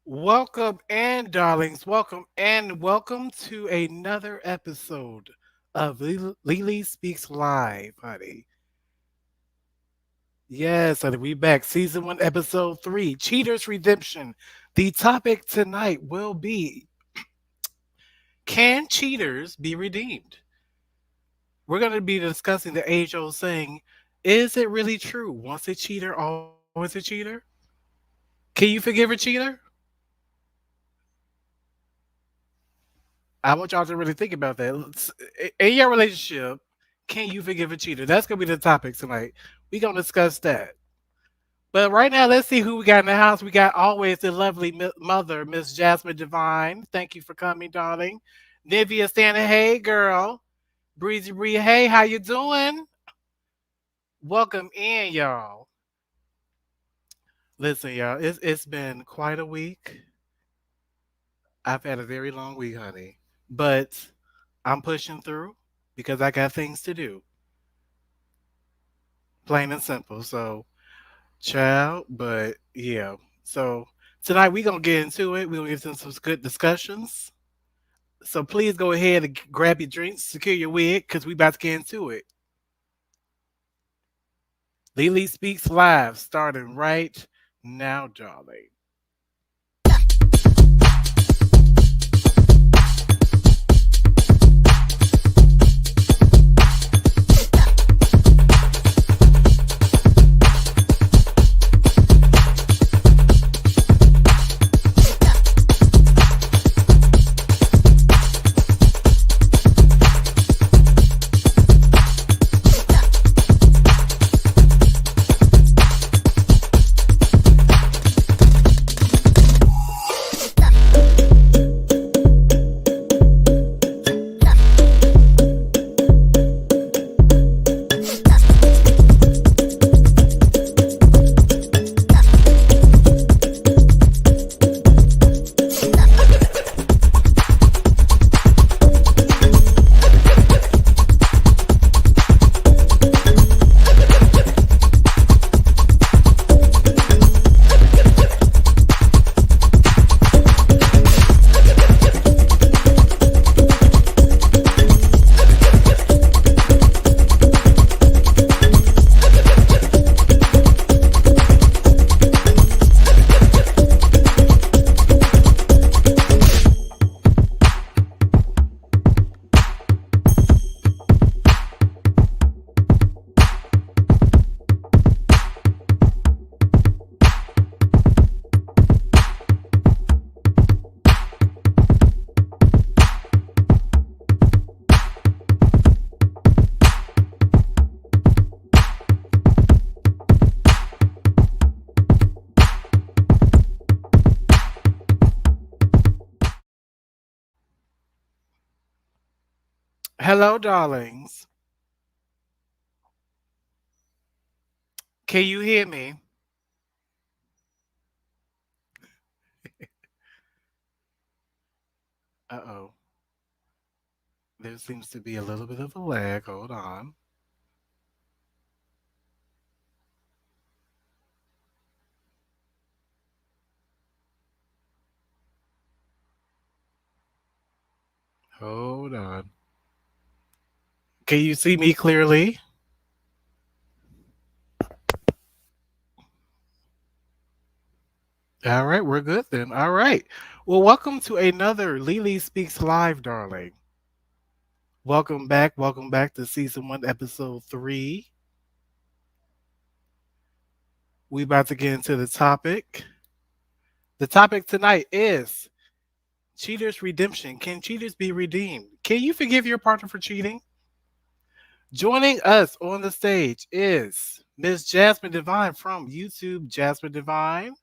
Welcome and darlings, welcome to another episode of Lily Speaks Live, honey. Yes, honey, we back. Season 1, Episode 3, Cheaters Redemption. The topic tonight will be, can cheaters be redeemed? We're going to be discussing the age-old saying, is it really true? Once a cheater, always a cheater? Can you forgive a cheater? I want y'all to really think about that. In your relationship, can you forgive a cheater? That's gonna be the topic tonight. We gonna discuss that. But right now, let's see who we got in the house. We got always the lovely mother, Miss Jasmine Divine. Thank you for coming, darling. Nivea standing, hey girl. Breezy Bree, hey, how you doing? Welcome in, y'all. Listen, y'all, it's been quite a week. I've had a very long week, honey. But I'm pushing through because I got things to do. Plain and simple. So, child, but yeah. So tonight we gonna get into it. We're gonna get into some good discussions. So please go ahead and grab your drinks, secure your wig, because we about to get into it. Lily Speaks Live, starting right now, darling. Hello, darlings. Can you hear me? Uh-oh. There seems to be a little bit of a lag. Hold on. Hold on. Can you see me clearly? All right, we're good then. All right. Well, welcome to another Lily Speaks Live, darling. Welcome back to season 1, episode 3. We about to get into the topic. The topic tonight is cheaters redemption. Can cheaters be redeemed? Can you forgive your partner for cheating? Joining us on the stage is Miss Jasmine Divine from YouTube. Jasmine Divine.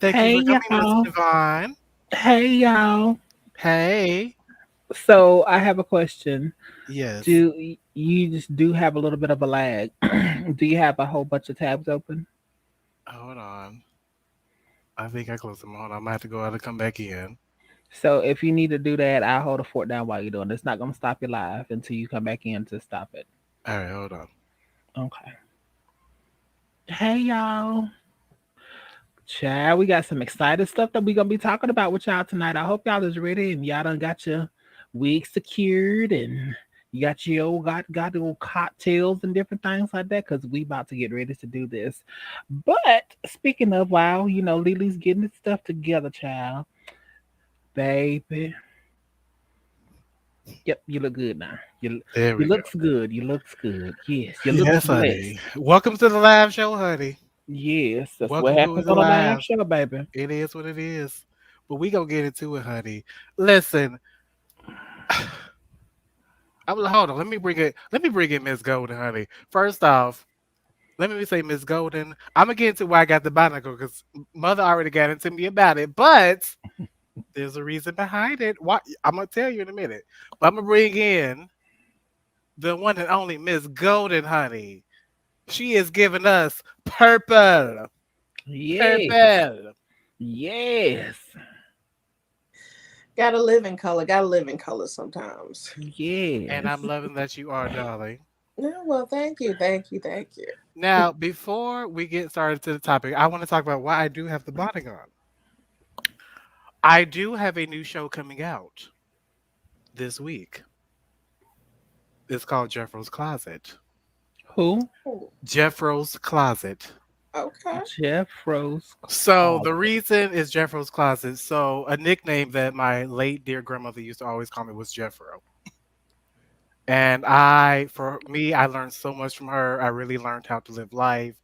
Thank you Hey for coming, Miss y'all. Divine. Hey y'all. Hey. So I have a question. Yes. You just do have a little bit of a lag? Do you have a whole bunch of tabs open? Hold on. I think I closed them. Hold on. I might have to go out and come back in. So if you need to do that, I'll hold a fort down while you're doing it. It's not gonna stop you live until you come back in to stop it. All right, hold on. Okay. Hey y'all. Child, we got some exciting stuff that we gonna be talking about with y'all tonight. I hope y'all is ready and y'all done got your wig secured and you got your got the old cocktails and different things like that because we about to get ready to do this. But speaking of, wow, Lily's getting this stuff together, child. Baby. Yep, you look good now. There You we go. looks good. You looks good. Yes, you looks Yes, blessed. honey. Welcome to the live show, honey. Yes, that's what Welcome to happens the on a live live. show, baby. It is what it is. But we gonna get into it, honey. Listen, hold on. Let me bring in Miss Golden, honey. First off, let me say Miss Golden. I'm gonna get into why I got the barnacle because Mother already got into me about it, but there's a reason behind it. Why I'm gonna tell you in a minute. But I'm gonna bring in the one and only Miss Golden, honey. She is giving us purple. Yes, Purple. yes, Gotta live in color. Gotta live in color sometimes. And yes. I'm loving that you are, darling. Yeah, well, thank you, thank you, thank you. Now, before we get started to the topic, I want to talk about why I do have the bonnet on. I do have a new show coming out this week. It's called Jeffro's Closet. Who? Oh, Jeffro's Closet. okay. Jeff Rose So the Closet. reason is Jeffro's Closet. So a nickname that my late dear grandmother used to always call me was Jeffro. And for me, I learned so much from her. I really learned how to live life,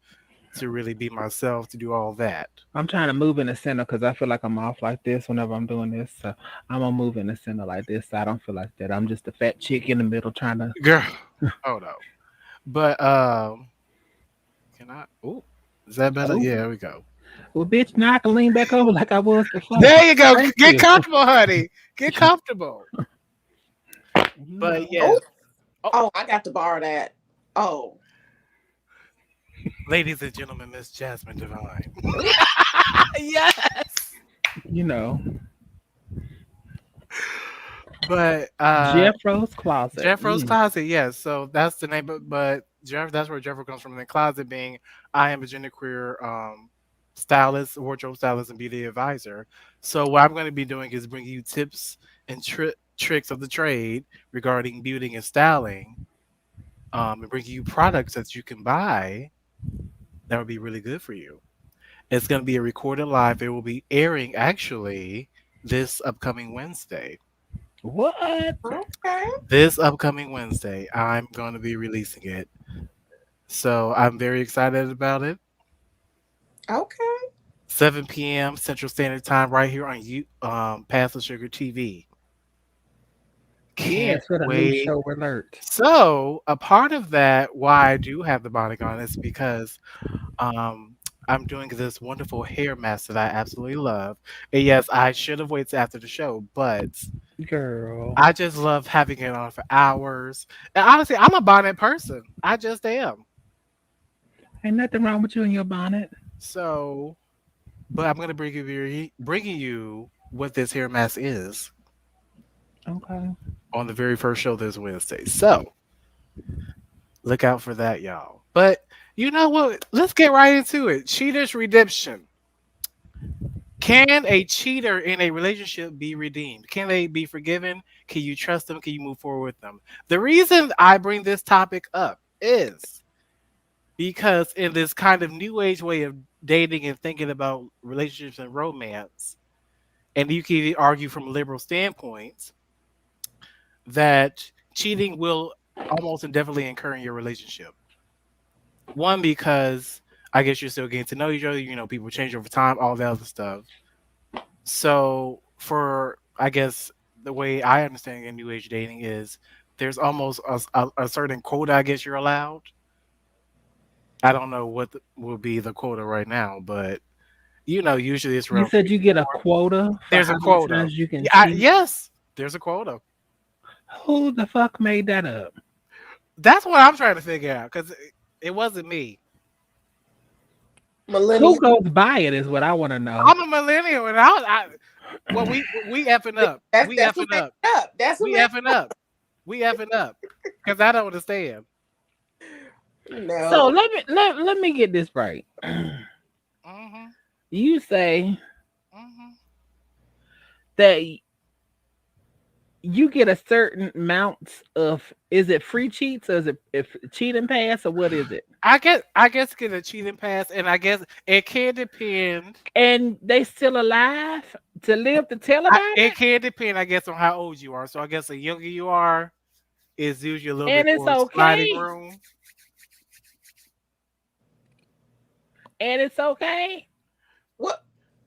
to really be myself, to do all that. I'm trying to move in the center because I feel like I'm off like this whenever I'm doing this. So I'm gonna move in the center like this. So I don't feel like that. I'm just a fat chick in the middle trying to. Girl, hold on. But can I? Oh, is that better? Oh, Yeah, there we go. well, bitch, now I can lean back over like I was before. There you go. Thank Get you. comfortable, honey. Get comfortable. You But know. Oh, yes. Oh, oh, I got to borrow that. Oh, ladies and gentlemen, Miss Jasmine Divine. ooh, Yes. You know. But Jeff Rose Closet. Jeffro's Closet, yes. So that's the name, but Jeff, that's where Jeffro comes from. The closet being, I am a genderqueer stylist, wardrobe stylist, and beauty advisor. So what I'm going to be doing is bringing you tips and tricks of the trade regarding beauty and styling, and bringing you products that you can buy that would be really good for you. It's going to be a recorded live. It will be airing actually this upcoming Wednesday. What? okay, This upcoming Wednesday, I'm going to be releasing it. So I'm very excited about it. okay. 7 p.m. Central Standard Time, right here on Pass the Sugar TV. Can't Yes, for the new wait. show alert. So a part of that, why I do have the bonnet on, is because um, I'm doing this wonderful hair mask that I absolutely love. And yes, I should have waited after the show, but Girl. I just love having it on for hours. And honestly, I'm a bonnet person. I just am. Ain't nothing wrong with you and your bonnet. So, but I'm gonna bringing you what this hair mask is Okay. on the very first show this Wednesday. So look out for that, y'all. But you know what? Let's get right into it. Cheaters redemption. Can a cheater in a relationship be redeemed? Can they be forgiven? Can you trust them? Can you move forward with them? The reason I bring this topic up is because in this kind of new age way of dating and thinking about relationships and romance, and you can even argue from a liberal standpoint that cheating will almost indefinitely occur in your relationship. One, because I guess you're still getting to know each other, people change over time, all that other stuff. So for I guess the way I understand in new age dating is there's almost a certain quota I guess you're allowed. I don't know what will be the quota right now, but usually it's You around said three, you get a 4. quota for There's a how many quota. times you can Yeah, cheat. yes, there's a quota. Who the fuck made that up? That's what I'm trying to figure out because it wasn't me. Who Millennial. goes by it is what I want to know. I'm a millennial, and well, we effing up. We That's who effing made up. it up. That's who We made effing up. We effing up because I don't understand. it. So No. let me get this right. Hmm. You say Hmm. that you get a certain amount of, is it free cheats or is it if cheating pass or what is it? I guess get a cheating pass, and I guess it can depend. And they still alive to live to tell about It it? can depend, I guess, on how old you are. So I guess the younger you are, is usually a little bit And it's more sliding okay. room. And it's okay. What?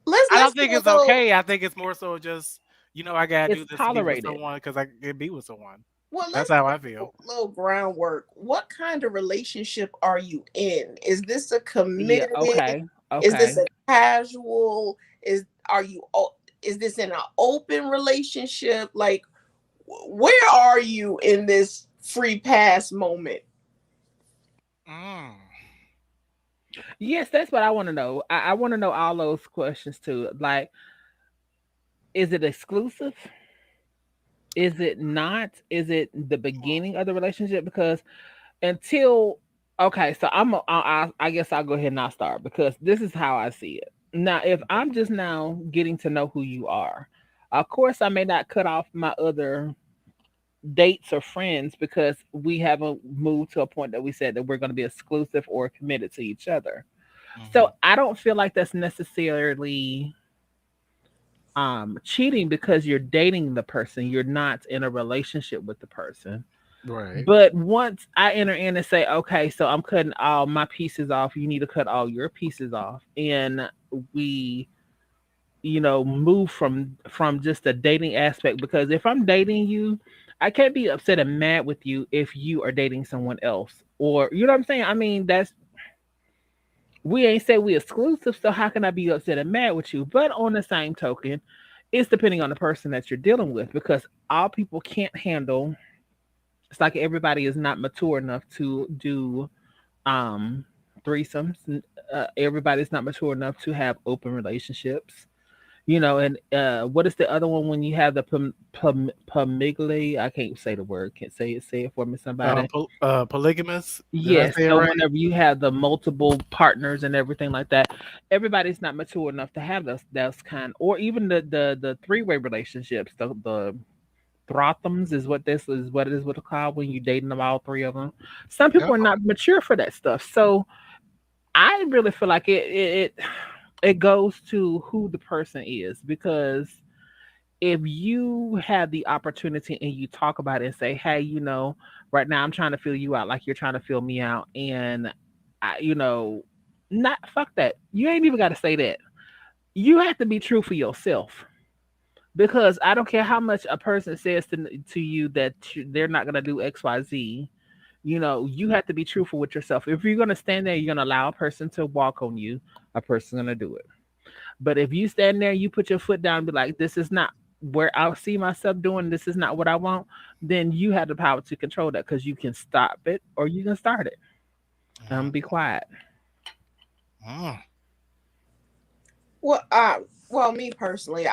Let's I don't do think a it's little. okay. I think it's more so just, I gotta do It's this to be with tolerated. someone because I can be with someone. Well, That's let's how do I a feel. little groundwork. What kind of relationship are you in? Is this a Yeah, committed? okay. Is this Okay. a casual? Is this in an open relationship? Like, where are you in this free pass moment? Mm. Yes, that's what I want to know. I want to know all those questions too. Like, is it exclusive? Is it not? Is it the beginning of the relationship? Because until, okay, so I guess I'll go ahead and I'll start because this is how I see it. Now, if I'm just now getting to know who you are, of course I may not cut off my other dates or friends because we haven't moved to a point that we said that we're going to be exclusive or committed to each other. So Hmm. I don't feel like that's necessarily cheating because you're dating the person, you're not in a relationship with the person. Right. But once I enter in and say, okay, so I'm cutting all my pieces off, you need to cut all your pieces off, and we, move from just a dating aspect. Because if I'm dating you, I can't be upset and mad with you if you are dating someone else, or you know what I'm saying. I mean, that's, we ain't say we exclusive, so how can I be upset and mad with you? But on the same token, it's depending on the person that you're dealing with because all people can't handle. It's like everybody is not mature enough to do um threesomes. Everybody's not mature enough to have open relationships. And what is the other one when you have the pamigli? I can't say the word. Can't say it. Say it for me, somebody. Polygamous. Did I Yes. say it So right? whenever you have the multiple partners and everything like that, everybody's not mature enough to have those kind, or even the three-way relationships. The throttums is what this is, what it is, what it's called when you dating them, all three of them. Some people are Oh. not mature for that stuff. So I really feel like it goes to who the person is, because if you have the opportunity and you talk about it and say, hey, right now I'm trying to feel you out like you're trying to feel me out, and I, not, fuck that. You ain't even got to say that. You have to be true for yourself, because I don't care how much a person says to you that they're not going to do XYZ. You have to be truthful with yourself. If you're going to stand there, you're going to allow a person to walk on you, a person's going to do it. But if you stand there, you put your foot down and be like, this is not where I see myself doing, this is not what I want, then you have the power to control that, because you can stop it or you can start it. Be Mhm. quiet. Mm. Well, me personally,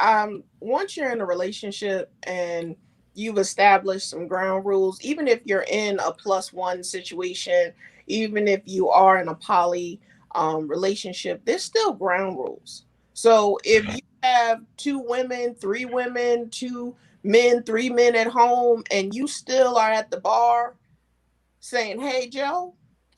once you're in a relationship and you've established some ground rules, even if you're in a plus one situation, even if you are in a poly relationship, there's still ground rules. So if you have two women, three women, two men, three men at home, and you still are at the bar saying, "Hey, Joe,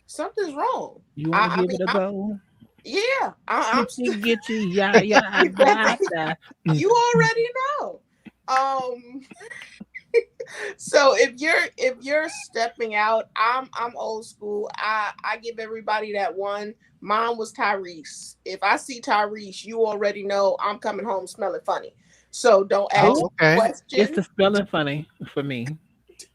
something's wrong." You want to I give mean, it a go? yeah, I'm Gitchy, still. gitchy, yeah, yeah, da, da. You already know. Um, so if you're stepping out, I'm old school. I give everybody that one. Mine was Tyrese. If I see Tyrese, you already know I'm coming home smelling funny. So don't ask Oh, Oh, okay. it's the questions. spelling funny for me.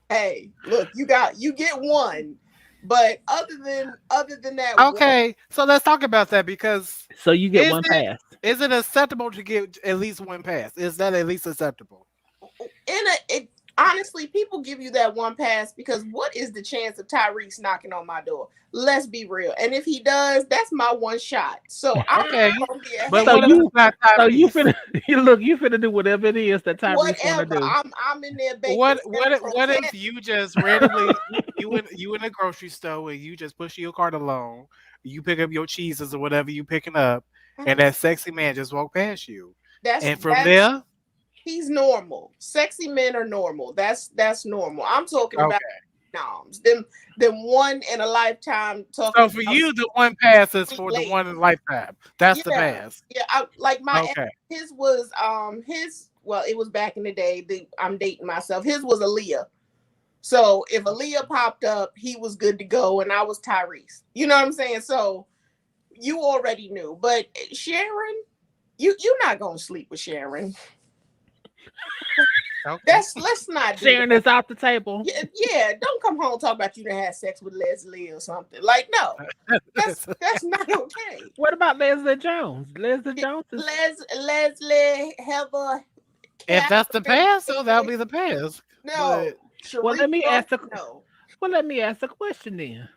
Hey, look, you get one. But other than that, one. Okay. So let's talk about that because So you get is one it pass. is it acceptable to give at least one pass? Is that at least acceptable? Honestly, people give you that one pass because what is the chance of Tyrese knocking on my door? Let's be real. And if he does, that's my one shot. So I'm Okay. not gonna be a But So what if hater. it's not you Tyrese? finna you look, you finna do whatever it is that Tyrese want to Whatever. do. I'm in there baking What San what if, what croissant. if you just randomly you in a grocery store and you just push your cart along, you pick up your cheeses or whatever you picking up, and that sexy man just walked past you. And from That's there, he's normal. Sexy men are normal. That's normal. I'm talking about okay. noms. Them one in a lifetime So talking for about you, the one pass is sweet for the one in lady. a lifetime. That's the Yeah. pass. Yeah. Like my ex, Okay. his was his well, it was back in the day. I'm dating myself. His was Aaliyah. So if Aaliyah popped up, he was good to go, and I was Tyrese. You know what I'm saying? So you already knew. But Sharon, you're not gonna sleep with Sharon. Okay. That's let's not do Sharing that. this off the table. Yeah, yeah, don't come home and talk about you to have sex with Leslie or something. Like, no, that's not okay. What about Leslie Jones? Leslie Jones is Leslie, Heather, If that's the Catherine, pass, so that'll David, be the pass. no, But well. Let me Sharifa, ask a no. well. Let me ask a question then.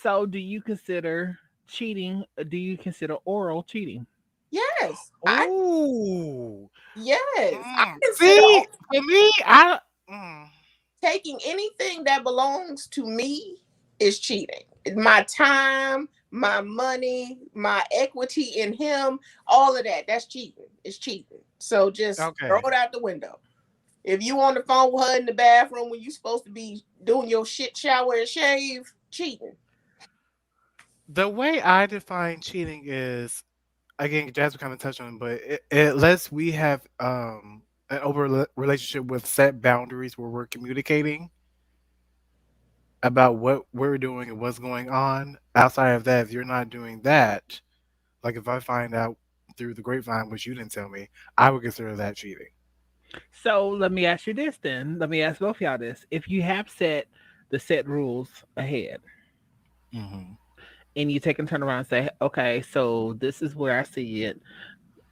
So, do you consider cheating? Do you consider oral cheating? Yes, ooh, I consider see, for me, I taking anything that belongs to me is cheating. My time, my money, my equity in him, all of that's cheating. It's cheating. So just throw okay. it out the window. If you on the phone with her in the bathroom when you supposed to be doing your shit, shower and shave, cheating. The way I define cheating is again, Jasmine kind of touched on it, but unless we have an over relationship with set boundaries where we're communicating about what we're doing and what's going on. Outside of that, if you're not doing that, like if I find out through the grapevine, which you didn't tell me, I would consider that cheating. So, let me ask you this then. Let me ask both y'all this. If you have set the set rules ahead, Hmm. and you take and turn around and say, "Okay, so this is where I see it.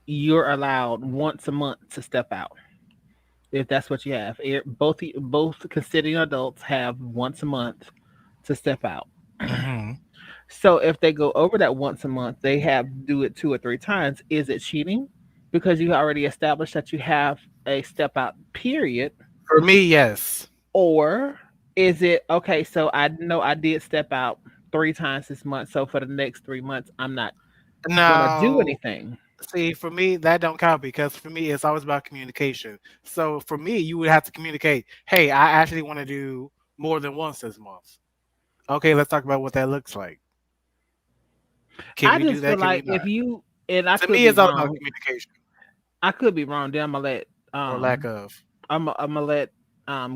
You're allowed once a month to step out." If that's what you have, both considering adults have once a month to step out. Hmm. So if they go over that once a month, they have do it 2 or 3 times. Is it cheating? Because you already established that you have a step out period, For me, yes. or is it okay? So I know I did step out 3 times this month. So for the next 3 months, I'm not gonna do No, anything. see, for me, that don't count because for me, it's always about communication. So for me, you would have to communicate, hey, I actually want to do more than once this month. Okay, let's talk about what that looks like. Can I we do just feel that? Can we like not? if you and I To could me, be it's all about wrong. communication I could be wrong. Then I'm gonna let or lack of. I'm gonna let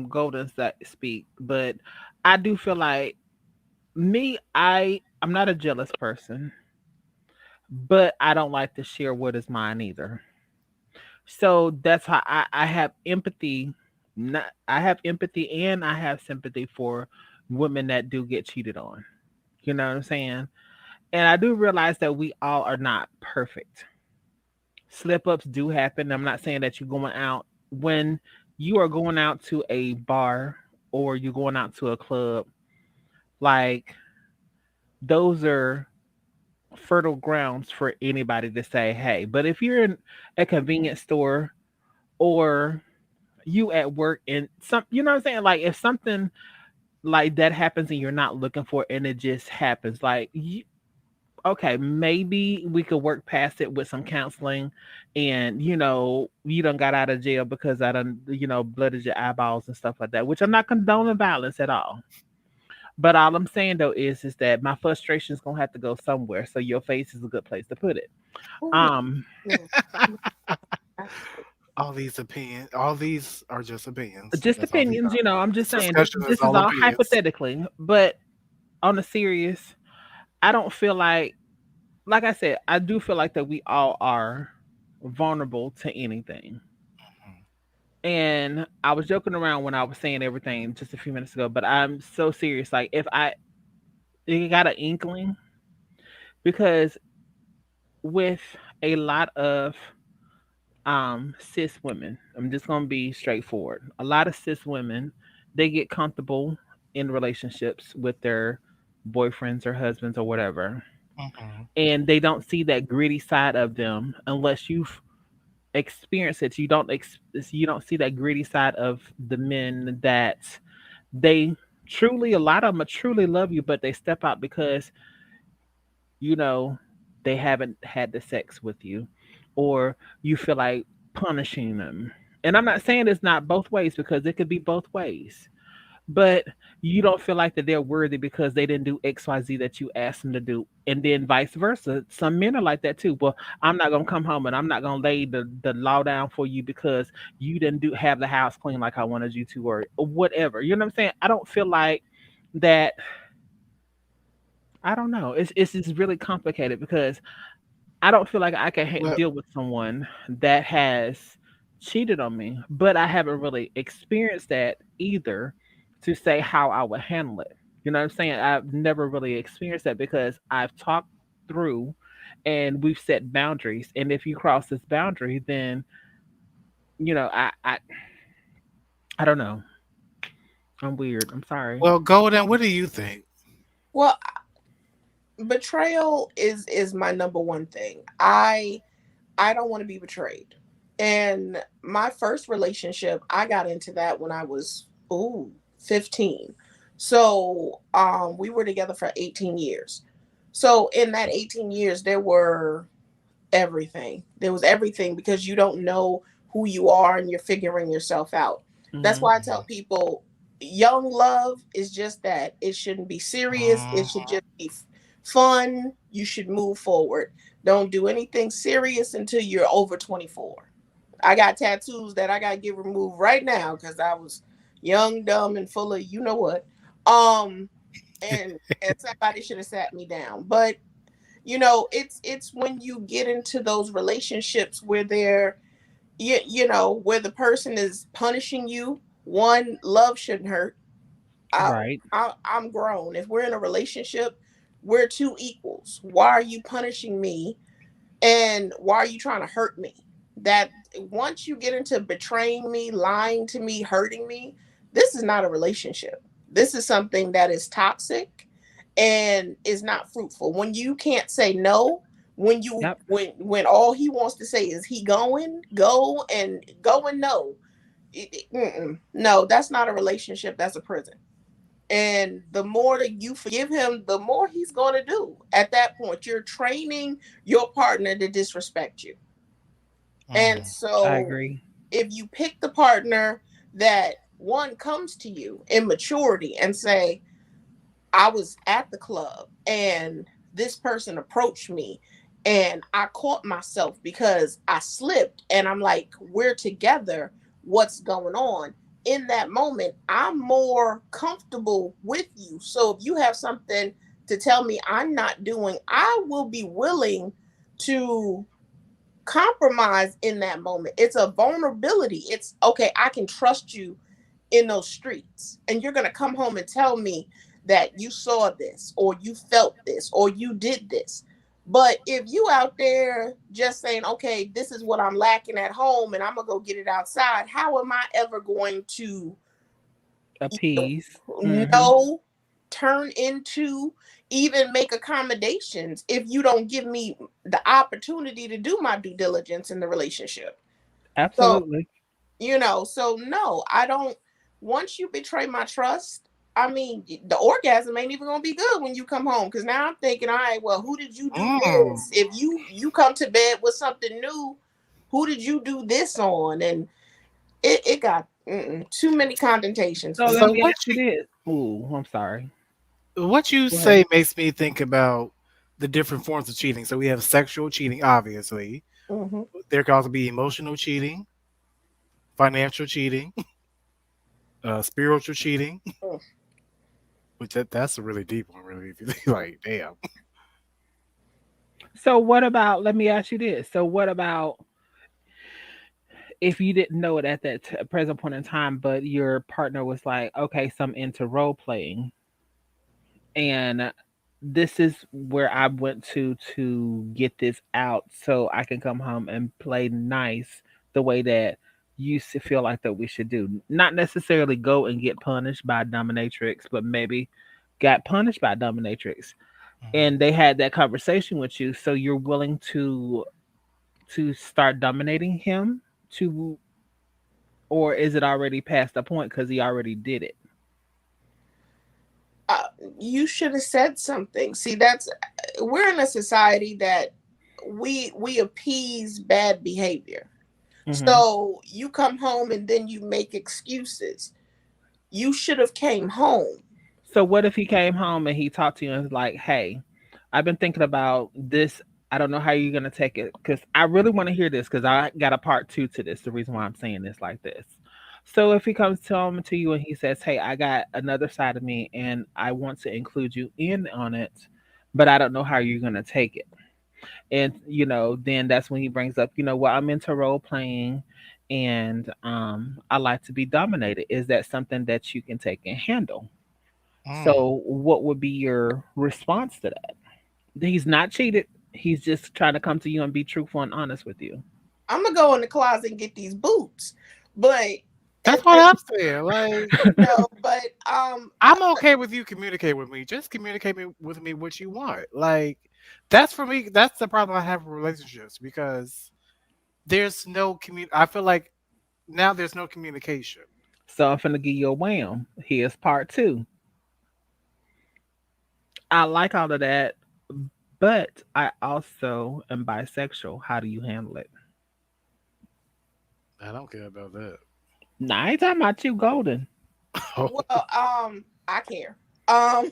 Golden speak, but I do feel like me. I'm not a jealous person, but I don't like to share what is mine either. So that's how I have empathy. Not I have empathy and I have sympathy for women that do get cheated on. You know what I'm saying? And I do realize that we all are not perfect. Slip ups do happen. I'm not saying that you're going out when you are going out to a bar or you're going out to a club, like those are fertile grounds for anybody to say, hey. But if you're in a convenience store or you at work and some, you know what I'm saying? Like if something like that happens and you're not looking for it and it just happens, like okay, maybe we could work past it with some counseling and you done got out of jail because I done, blooded your eyeballs and stuff like that, which I'm not condoning violence at all. But all I'm saying though is that my frustration is gonna have to go somewhere. So your face is a good place to put it. Oh no, Um, no, no. All these opinions, all these are just opinions. just That's all these opinions, are. I'm just This saying this discussion is this is all all opinions. hypothetically, but on a serious, I don't feel like I said, I do feel like that we all are vulnerable to anything. And I was joking around when I was saying everything just a few minutes ago, but I'm so serious. Like if I you got an inkling, because with a lot of cis women, I'm just gonna be straightforward. A lot of cis women, they get comfortable in relationships with their boyfriends or husbands or whatever. Hmm. And they don't see that gritty side of them unless you've experienced it. You don't see that gritty side of the men that they truly, a lot of them truly love you, but they step out because you know they haven't had the sex with you, or you feel like punishing them. And I'm not saying it's not both ways, because it could be both ways, but you don't feel like that they're worthy because they didn't do XYZ that you asked them to do. And then vice versa. Some men are like that too. Well, I'm not gonna come home and I'm not gonna lay the law down for you because you didn't do have the house clean like I wanted you to, or whatever. You know what I'm saying? I don't feel like that. I don't know. It's just really complicated because I don't feel like I can Well, deal with someone that has cheated on me, but I haven't really experienced that either to say how I would handle it. You know what I'm saying? I've never really experienced that because I've talked through and we've set boundaries. And if you cross this boundary, then you know I don't know. I'm weird. I'm sorry. well, Golden, what do you think? Well, betrayal is my number one thing. I don't want to be betrayed. And my first relationship, I got into that when I was 15. So, we were together for 18 years. So, in that 18 years there were everything. There was everything because you don't know who you are and you're figuring yourself out. That's Hmm. why I tell people young love is just that. It shouldn't be serious. It should Mhm. just be fun. You should move forward. Don't do anything serious until you're over 24. I got tattoos that I got to get removed right now because I was young, dumb, and full of you know what. Um, and somebody should have sat me down. But it's when you get into those relationships where they're where the person is punishing you. One, love shouldn't hurt. I, Right. I'm grown. If we're in a relationship, we're two equals. Why are you punishing me, and why are you trying to hurt me? That once you get into betraying me, lying to me, hurting me, this is not a relationship. This is something that is toxic and is not fruitful. When you can't say no, Yep. when all he wants to say is he going, go and no. No, that's not a relationship, that's a prison. And the more that you forgive him, the more he's going to do. At that point, you're training your partner to disrespect you. And Mm. I so, agree. if you pick the partner that one comes to you in maturity and say, I was at the club and this person approached me and I caught myself because I slipped and I'm like, we're together. What's going on? In that moment, I'm more comfortable with you. So if you have something to tell me I'm not doing, I will be willing to compromise in that moment. It's a vulnerability. It's okay, I can trust you in those streets. And you're going to come home and tell me that you saw this or you felt this or you did this. But if you out there just saying, okay, this is what I'm lacking at home and I'm going to go get it outside, how am I ever going to Appease. Hmm. know, turn into, even make accommodations if you don't give me the opportunity to do my due diligence in the relationship? So, Absolutely. so no, I don't. Once you betray my trust, I mean, the orgasm ain't even gonna be good when you come home. Because now I'm thinking, all right, well, who did you do Mm. this? If you come to bed with something new, who did you do this on? And it got too many connotations So for let me. So me ask you this. Ooh, I'm sorry. what you Go ahead. say makes me think about the different forms of cheating. So we have sexual cheating, obviously. Hmm. There can also be emotional cheating, financial cheating, spiritual cheating, which that's a really deep one, really. If you think like, damn. So what about? Let me ask you this. So what about if you didn't know it at that present point in time, but your partner was like, "Okay, so I'm into role playing, and this is where I went to get this out, so I can come home and play nice the way that feel like that we should do. Not necessarily go and get punished by dominatrix, but maybe got punished by dominatrix." And they had that conversation with you, so you're willing to start dominating him, to, or is it already past the point because he already did it? uh, you should have said something. See, that's we're in a society that we appease bad behavior. Hmm. So you come home and then you make excuses. You should have came home. So what if he came home and he talked to you and was like, "Hey, I've been thinking about this. I don't know how you're gonna take it because I really want to hear this because I got a part two to this. The reason why I'm saying this like this. So if he comes to home to you and he says, "Hey, I got another side of me and I want to include you in on it, but I don't know how you're gonna take it." And then that's when he brings up, well, I'm into role playing, and I like to be dominated. Is that something that you can take and handle? Mm. So, what would be your response to that? He's not cheated. He's just trying to come to you and be truthful and honest with you. I'm gonna go in the closet and get these boots. But That's at what the, I'm saying. Like, but I'm okay with you communicate with me. Just communicate with me what you want. Like, that's for me. That's the problem I have with relationships because there's no I feel like now there's no communication. So, I'm finna give you a wham. Here's part two. I like all of that, but I also am bisexual. How do you handle it? I don't care about that. Now, I ain't talking about you, Golden. well, I care. Um,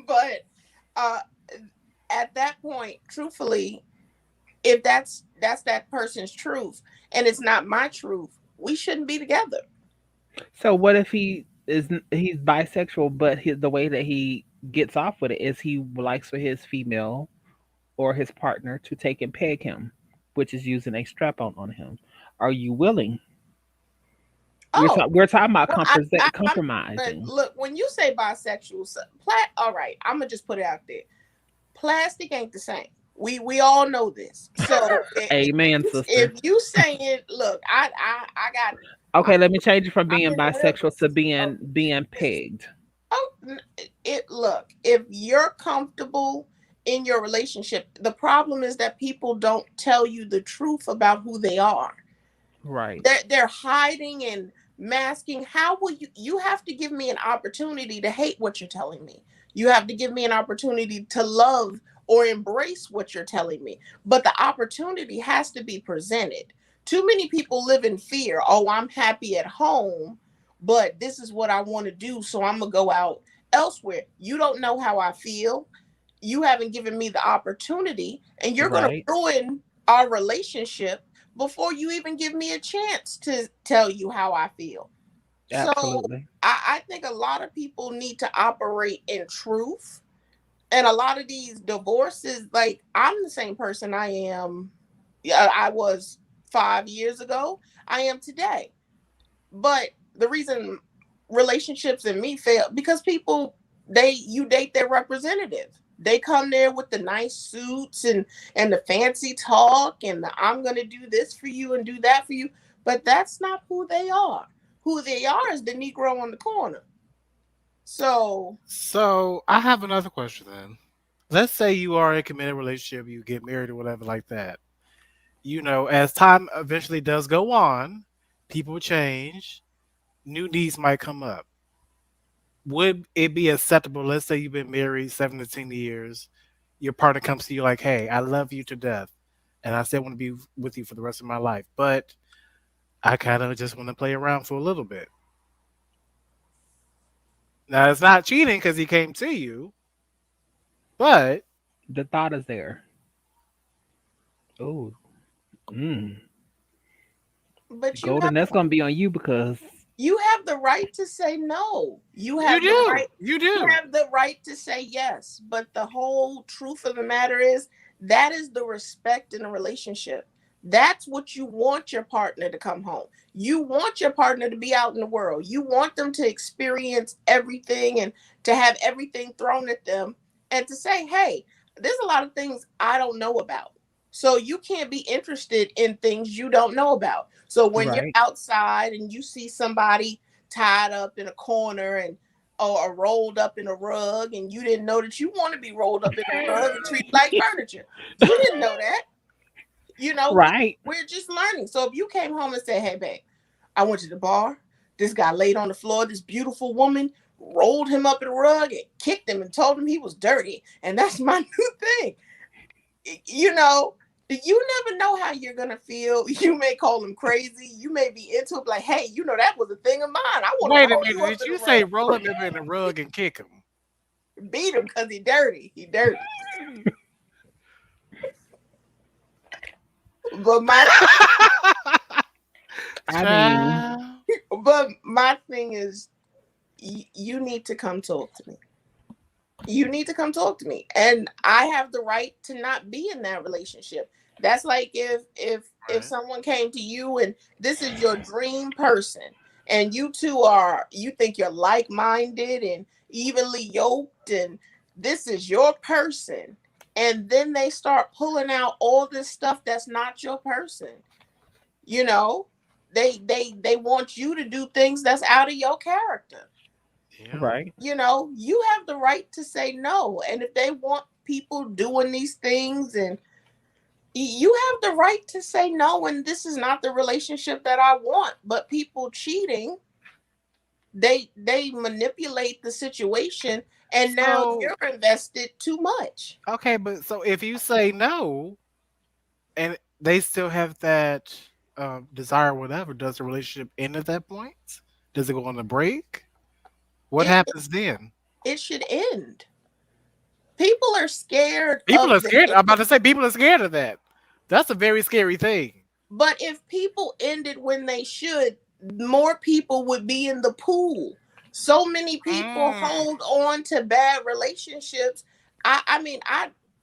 but uh, at that point, truthfully, if that's that person's truth and it's not my truth, we shouldn't be together. So, what if he's bisexual, but the way that he gets off with it is he likes for his female or his partner to take and peg him, which is using a strap on him. Are you willing? Oh, We're talking about well, I'm. But compromising. look, when you say bisexual, all right, I'm gonna just put it out there. Plastic ain't the same. We all know this. So Amen, sister. if you saying, look, I got. Okay, let me change it from I'm being in a real. bisexual to Oh, being pegged. oh, it look. If you're comfortable in your relationship, the problem is that people don't tell you the truth about who they are. Right. They're hiding and masking. How will you have to give me an opportunity to hate what you're telling me. You have to give me an opportunity to love or embrace what you're telling me. But the opportunity has to be presented. Too many people live in fear. Oh, I'm happy at home, but this is what I want to do, so I'm gonna go out elsewhere. You don't know how I feel. You haven't given me the opportunity, and you're going to Right. ruin our relationship before you even give me a chance to tell you how I feel. So Absolutely. I think a lot of people need to operate in truth. And a lot of these divorces, like I'm the same person I am, yeah, I was 5 years ago, I am today. But the reason relationships and me fail because people you date their representative. They come there with the nice suits and the fancy talk and the I'm gonna do this for you and do that for you, but that's not who they are. Who they are is the Negro on the corner. So So I have another question then. Let's say you are in a committed relationship, you get married or whatever like that. As time eventually does go on, people change, new needs might come up. Would it be acceptable? Let's say you've been married 7 to 10 years, your partner comes to you like, "Hey, I love you to death, and I still want to be with you for the rest of my life, but I kind of just want to play around for a little bit." Now it's not cheating because he came to you, but The thought is there. Oh, mm. but Golden, that's gonna be on you because you have the right to say no. You you have the do, right you you do. have the right to say yes. But the whole truth of the matter is that is the respect in a relationship. That's what you want your partner to come home. You want your partner to be out in the world. You want them to experience everything and to have everything thrown at them and to say, hey, there's a lot of things I don't know about. So you can't be interested in things you don't know about. So when you're right. outside and you see somebody tied up in a corner and or rolled up in a rug and you didn't know that you want to be rolled up in a rug and treated like furniture. You didn't know that. Right. We're just learning. So if you came home and said, hey babe, I went to the bar, this guy laid on the floor, this beautiful woman rolled him up in a rug and kicked him and told him he was dirty. And that's my new thing. You know, you never know how you're gonna feel. You may call him crazy. You may be into it, like, hey, that was a thing of mine. I want to Wait a roll minute. you up Did in you a say rug, roll him in the rug and kick him? beat him because he dirty. He dirty. But I mean, Child. my thing is, you need to come talk to me. You need to come talk to me, and I have the right to not be in that relationship. That's like if Right. someone came to you and this is your dream person, and you think you're like-minded and evenly yoked, and this is your person, and then they start pulling out all this stuff that's not your person. you know they want you to do things that's out of your character. Yeah. right. You have the right to say no. And if they want people doing these things, and you have the right to say no, and this is not the relationship that I want. But people cheating, they manipulate the situation, and now So you're invested too much. okay, but so if you say no and they still have that desire, or whatever, does the relationship end at that point? Does it go on a break? What it happens then? it should end. People are scared People of are the scared. I'm about end. to say people are scared of that. That's a very scary thing. But if people ended when they should, more people would be in the pool. So many people Mm. hold on to bad relationships. I mean,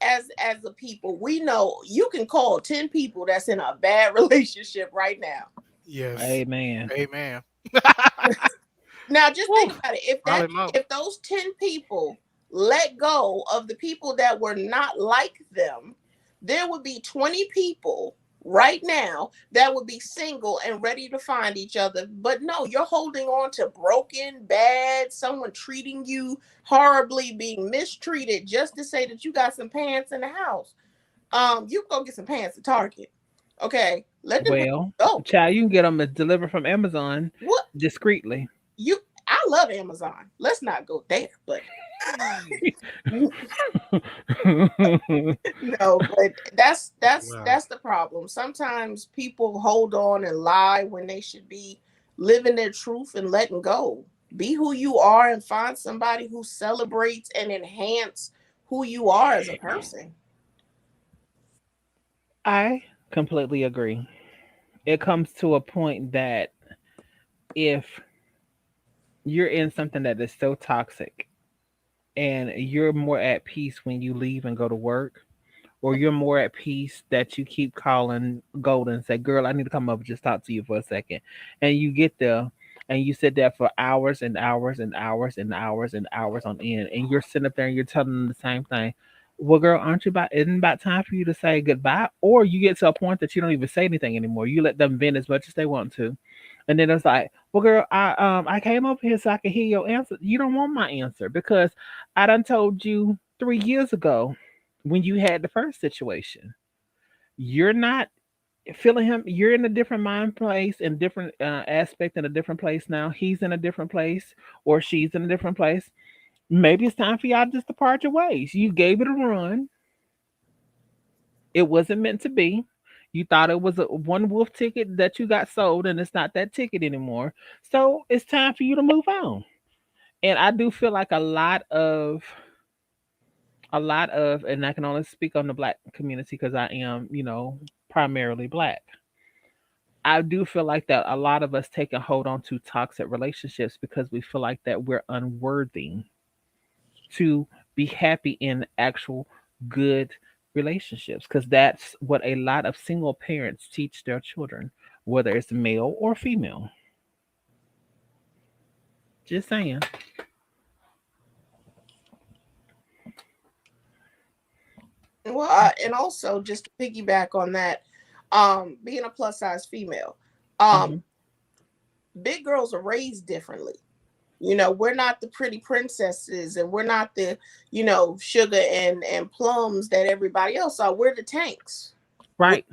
as a people, we know you can call 10 people that's in a bad relationship right now. Yes. Amen. Amen. Now just Woo. think about it. If Probably more. if those 10 people let go of the people that were not like them, there would be 20 people right now that would be single and ready to find each other. But no, you're holding on to broken, bad, someone treating you horribly, being mistreated just to say that you got some pants in the house. You go get some pants at Target. Okay, let them pants Well, go. child, you can get them delivered from Amazon What discreetly. you I love Amazon. Let's not go there, but no, but Wow. that's the problem. Sometimes people hold on and lie when they should be living their truth and letting go. Be who you are and find somebody who celebrates and enhance who you are as a person. I completely agree. It comes to a point that if you're in something that is so toxic and you're more at peace when you leave and go to work, or you're more at peace that you keep calling Golden and say, "Girl, I need to come up and just talk to you for a second," and you get there and you sit there for hours and hours and hours and hours and hours on end, and you're sitting up there and you're telling them the same thing. Well, girl, aren't you about? Isn't it about time for you to say goodbye? Or you get to a point that you don't even say anything anymore. You let them vent as much as they want to, and then it's like, well, girl, I came up here so I could hear your answer. You don't want my answer because I done told you 3 years ago when you had the first situation. You're not feeling him. You're in a different mind place and different aspect in a different place now. He's in a different place or she's in a different place. Maybe it's time for y'all just to part your ways. You gave it a run. It wasn't meant to be. You thought it was a one wolf ticket that you got sold, and it's not that ticket anymore. So it's time for you to move on. And I do feel like and I can only speak on the black community because I am, primarily black. I do feel like that a lot of us take a hold on to toxic relationships because we feel like that we're unworthy to be happy in actual good relationships because that's what a lot of single parents teach their children, whether it's male or female. Just saying. Well, and also just to piggyback on that, being a plus size female, um, Hmm. big girls are raised differently. We're not the pretty princesses, and we're not the, sugar and plums that everybody else are. We're the tanks. We're, Right,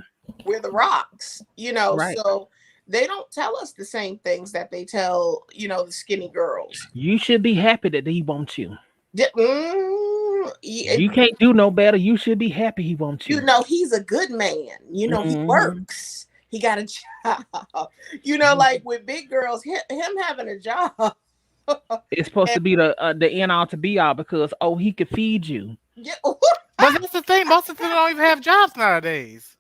we're the rocks. right. So they don't tell us the same things that they tell, the skinny girls. You should be happy that he wants you. Yeah, You can't do no better. You should be happy he wants you. he's a good man. He Hmm. works. He got a job. Like with big girls, him having a job. It's supposed And to be the end all to be all because he could feed you. yeah, But that's the thing. Most of them don't even have jobs nowadays.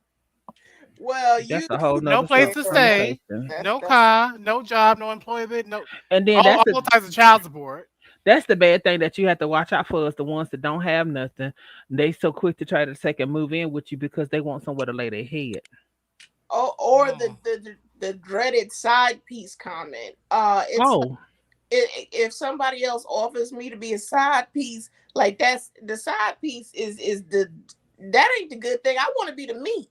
well, That's you a whole No nother place yeah, to that, stay, conversation. no that's car, no job, no employment, no And then all types of child support. that's the bad thing that you have to watch out for is the ones that don't have nothing. They so quick to try to take and move in with you because they want somewhere to lay their head. or Mm. the dreaded side piece comment. It's like, Oh, if somebody else offers me to be a side piece, like that's the side piece is the that ain't the good thing. I want to be the meat.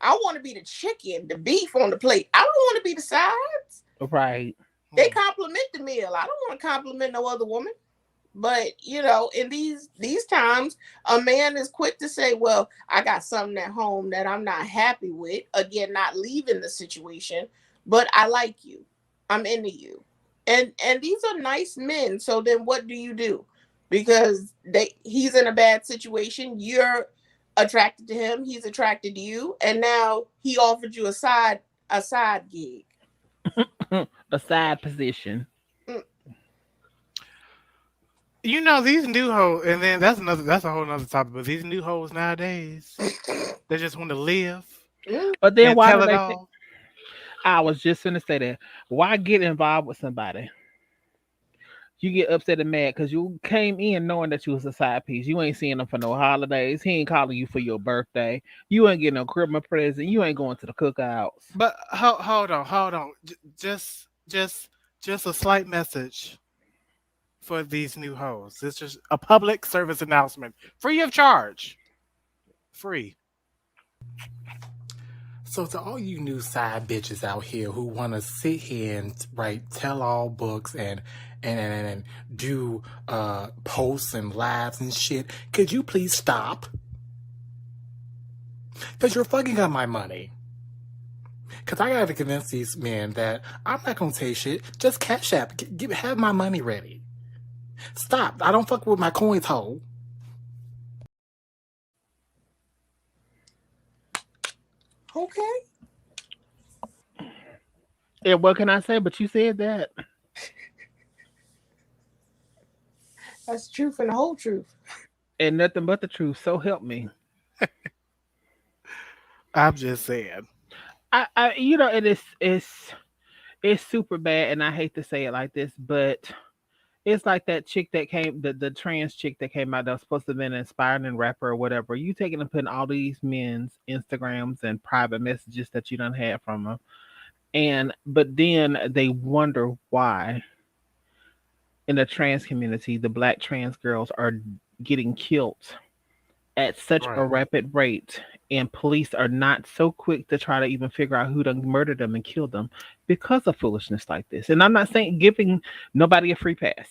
I want to be the chicken, the beef on the plate. I don't want to be the sides. right. They Mm. compliment the meal. I don't want to compliment no other woman. But in these times, a man is quick to say, "Well, I got something at home that I'm not happy with." Again, not leaving the situation, but I like you. I'm into you, and these are nice men. So then, what do you do? Because he's in a bad situation. You're attracted to him. He's attracted to you, and now he offered you a side gig. A side position. Mm, These new hoes, and then that's a whole nother topic. But these new hoes nowadays, they just want to live mm. But then and why tell do it they think? all. I was just gonna say that. Why get involved with somebody? You get upset and mad because you came in knowing that you was a side piece. You ain't seeing him for no holidays. He ain't calling you for your birthday. You ain't getting no Christmas present. You ain't going to the cookouts. But hold on. Just a slight message for these new hoes. It's just a public service announcement, free of charge, free. So to all you new side bitches out here who want to sit here and write tell all books and do posts and lives and shit, could you please stop? Because you're fucking up my money. Because I gotta convince these men that I'm not gonna say shit. Just cash app. Have my money ready. Stop. I don't fuck with my coins, hoe. Okay, And what can I say? But you said that. that's the truth and the whole truth. And nothing but the truth. So help me. I'm just saying. It's super bad, and I hate to say it like this, but it's like that chick that came, the trans chick that came out that was supposed to have been an inspiring rapper or whatever. You taking and putting all these men's Instagrams and private messages that you done had from them, and but then they wonder why in the trans community the black trans girls are getting killed at such a Right. rapid rate, and police are not so quick to try to even figure out who done murdered them and killed them because of foolishness like this. And I'm not saying giving nobody a free pass,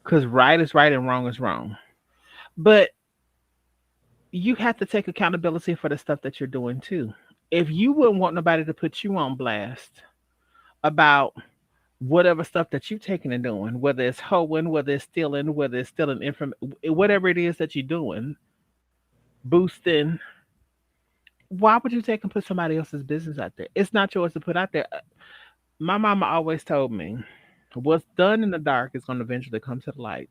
because right is right and wrong is wrong. But you have to take accountability for the stuff that you're doing too. If you wouldn't want nobody to put you on blast about whatever stuff that you're taking and doing, whether it's hoeing, whether it's stealing information, whatever it is that you're doing, boosting, why would you take and put somebody else's business out there? It's not yours to put out there. My mama always told me, what's done in the dark is going to eventually come to the light.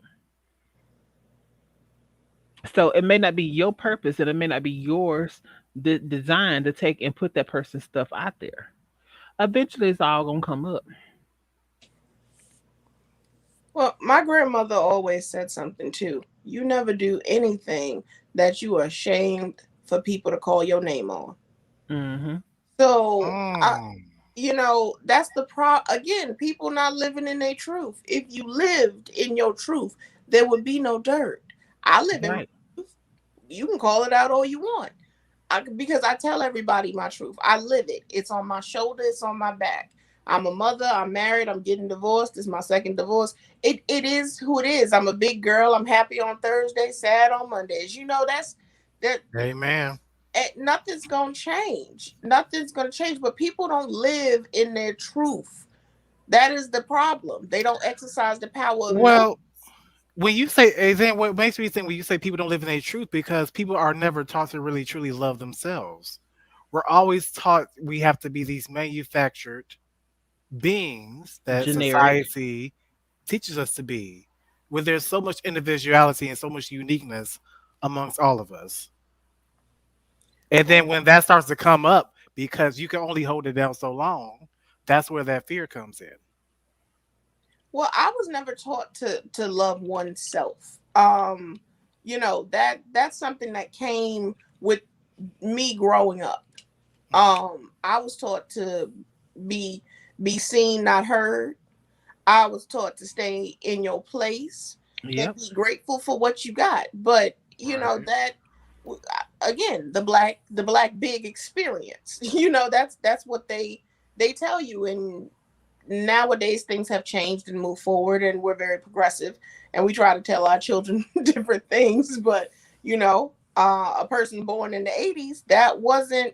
So it may not be your purpose and it may not be yours design to take and put that person's stuff out there. Eventually, it's all going to come up. Well, my grandmother always said something too. You never do anything that you are ashamed for people to call your name on. Hmm. So, Mm. that's the again, people not living in their truth. If you lived in your truth, there would be no dirt. I live in my Right. truth. You can call it out all you want. Because I tell everybody my truth. I live it. It's on my shoulder. It's on my back. I'm a mother. I'm married. I'm getting divorced. This is my second divorce. It is who it is. I'm a big girl. I'm happy on Thursday, sad on Mondays. That's that. Amen. nothing's gonna change. Nothing's gonna change. But people don't live in their truth. That is the problem. They don't exercise the power of no. Well, when you say, then what makes me think when you say people don't live in their truth, because people are never taught to really truly love themselves. We're always taught we have to be these manufactured beings that Generic. society teaches us to be, where there's so much individuality and so much uniqueness amongst all of us. And then when that starts to come up, because you can only hold it down so long, that's where that fear comes in. Well, I was never taught to love oneself. That's something that came with me growing up. I was taught to be be seen, not heard. I was taught to stay in your place and Yep. be grateful for what you got. But Right. that again, the black big experience. That's what they tell you. And nowadays things have changed and moved forward, and we're very progressive, and we try to tell our children different things. But a person born in the 80s, that wasn't,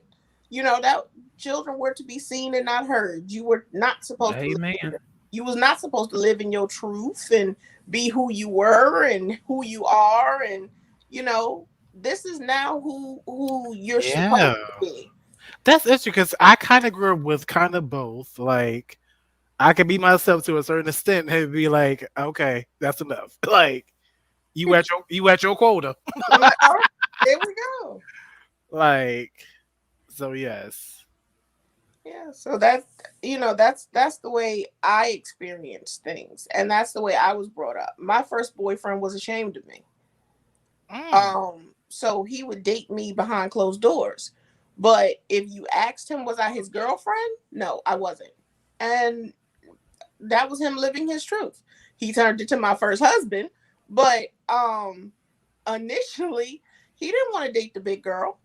that children were to be seen and not heard. You were not supposed to live Amen. you was not supposed to live in your truth and be who you were and who you are. And this is now who you're supposed Yeah. to be. That's interesting because I kind of grew up with kind of both. Like, I could be myself to a certain extent and be like, okay, that's enough. Like, you at your quota. Like, all right, there we go. Like, so yes. Yeah, so that's the way I experience things, and that's the way I was brought up. My first boyfriend was ashamed of me. Mm. So he would date me behind closed doors. But if you asked him, was I his girlfriend? No, I wasn't. And that was him living his truth. He turned into my first husband, but initially he didn't want to date the big girl.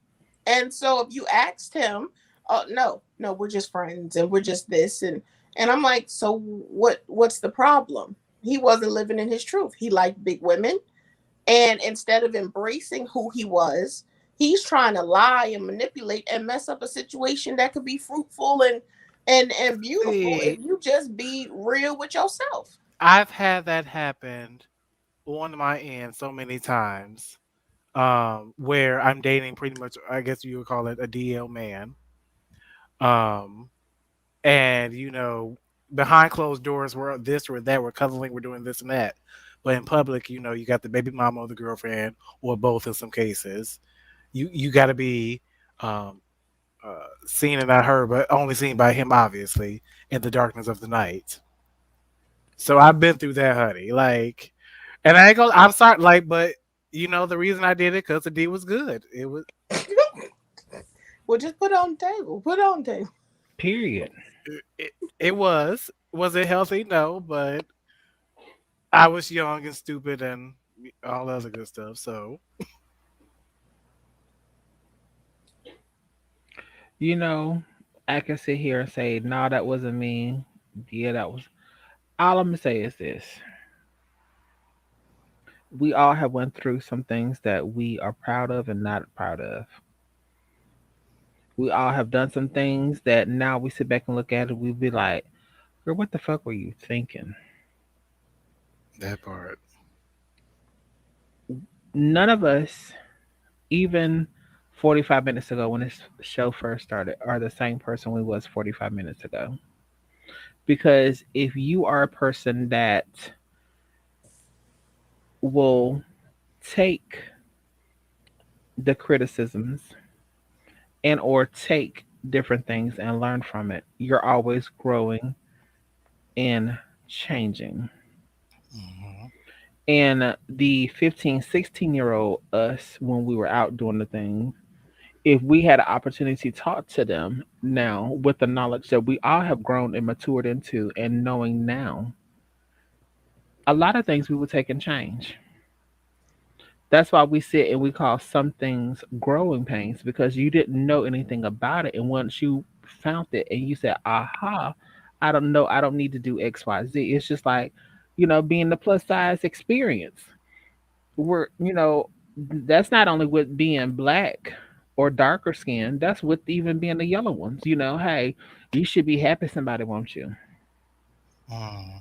And so if you asked him, oh no, no, we're just friends and we're just this. And I'm like, so what's the problem? He wasn't living in his truth. He liked big women, and instead of embracing who he was, he's trying to lie and manipulate and mess up a situation that could be fruitful and beautiful if See, you just be real with yourself. I've had that happen on my end so many times. Where I'm dating pretty much, I guess you would call it a DL man. Um, and behind closed doors, we're this or that, we're cuddling, we're doing this and that. But in public, you got the baby mama or the girlfriend or both in some cases. You got to be um, seen and not heard, but only seen by him, obviously, in the darkness of the night. So I've been through that, honey. Like, and I ain't gonna. I'm sorry, like, but the reason I did it because the D was good. It was. Well, just put it on the table. Put it on the table. Period. It was. Was it healthy? No, but I was young and stupid and all other good stuff. So You know, I can sit here and say, no, that wasn't me. Yeah, that was. All I'm gonna say is this: we all have went through some things that we are proud of and not proud of. We all have done some things that now we sit back and look at it. We be like, "Girl, what the fuck were you thinking?" that part. None of us, even 45 minutes ago when this show first started, are the same person we was 45 minutes ago. Because if you are a person that will take the criticisms and or take different things and learn from it, you're always growing and changing. Hmm. And the 15, 16-year-old us, when we were out doing the thing, if we had an opportunity to talk to them now with the knowledge that we all have grown and matured into and knowing now, a lot of things we would take and change. That's why we sit and we call some things growing pains, because you didn't know anything about it. And once you found it and you said, aha, I don't know, I don't need to do XYZ. It's just like, being the plus size experience. We're, that's not only with being black. or darker skin. That's with even being the yellow ones. Hey, you should be happy somebody wants you. Mm.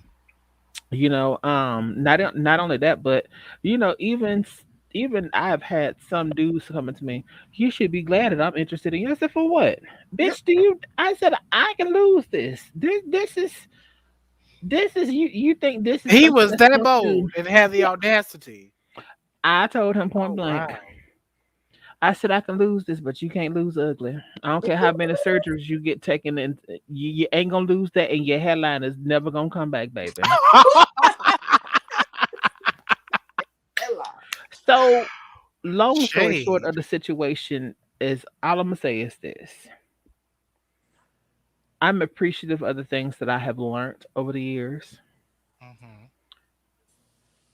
Not only that, but even I've had some dudes coming to me. You should be glad that I'm interested in you. I said, for what, Yep. bitch? Do you? I said I can lose this. This is you. You think this is He something was that's that going to? bold and had the Yeah. audacity. I told him point Oh blank. wow. I said I can lose this, but you can't lose ugly. I don't care how many surgeries you get taken, and you ain't gonna lose that, and your hairline is never gonna come back, baby. Ella. So, long story short Shade. of the situation is all I'm gonna say is this: I'm appreciative of the things that I have learned over the years. Hmm.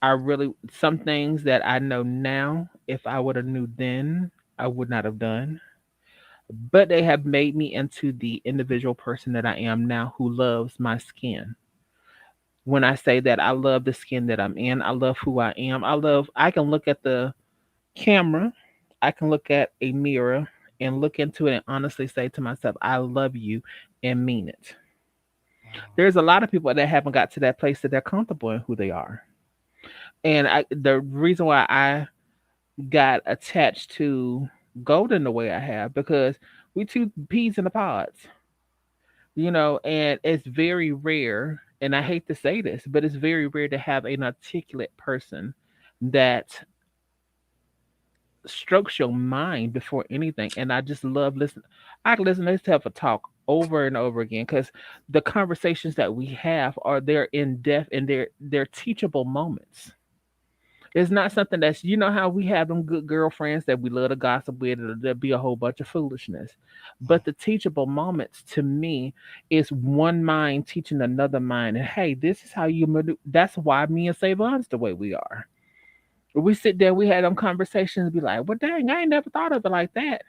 I really some things that I know now, if I would have knew then, I would not have done. But they have made me into the individual person that I am now, who loves my skin. When I say that I love the skin that I'm in, I love who I am. I can look at the camera, I can look at a mirror and look into it and honestly say to myself, I love you and mean it. There's a lot of people that haven't got to that place that they're comfortable in who they are. And the reason why I got attached to Golden the way I have, because we two peas in the pods, and it's very rare, and I hate to say this, but it's very rare to have an articulate person that strokes your mind before anything. And I just love listening. I can listen to this type of talk over and over again, because the conversations that we have are they're in depth, and they're teachable moments. It's not something that's, how we have them good girlfriends that we love to gossip with, and there'll be a whole bunch of foolishness. But the teachable moments to me is one mind teaching another mind. And hey, this is how you maneuver. That's why me and Savon's the way we are. We sit there, we had them conversations, and be like, well, dang, I ain't never thought of it like that.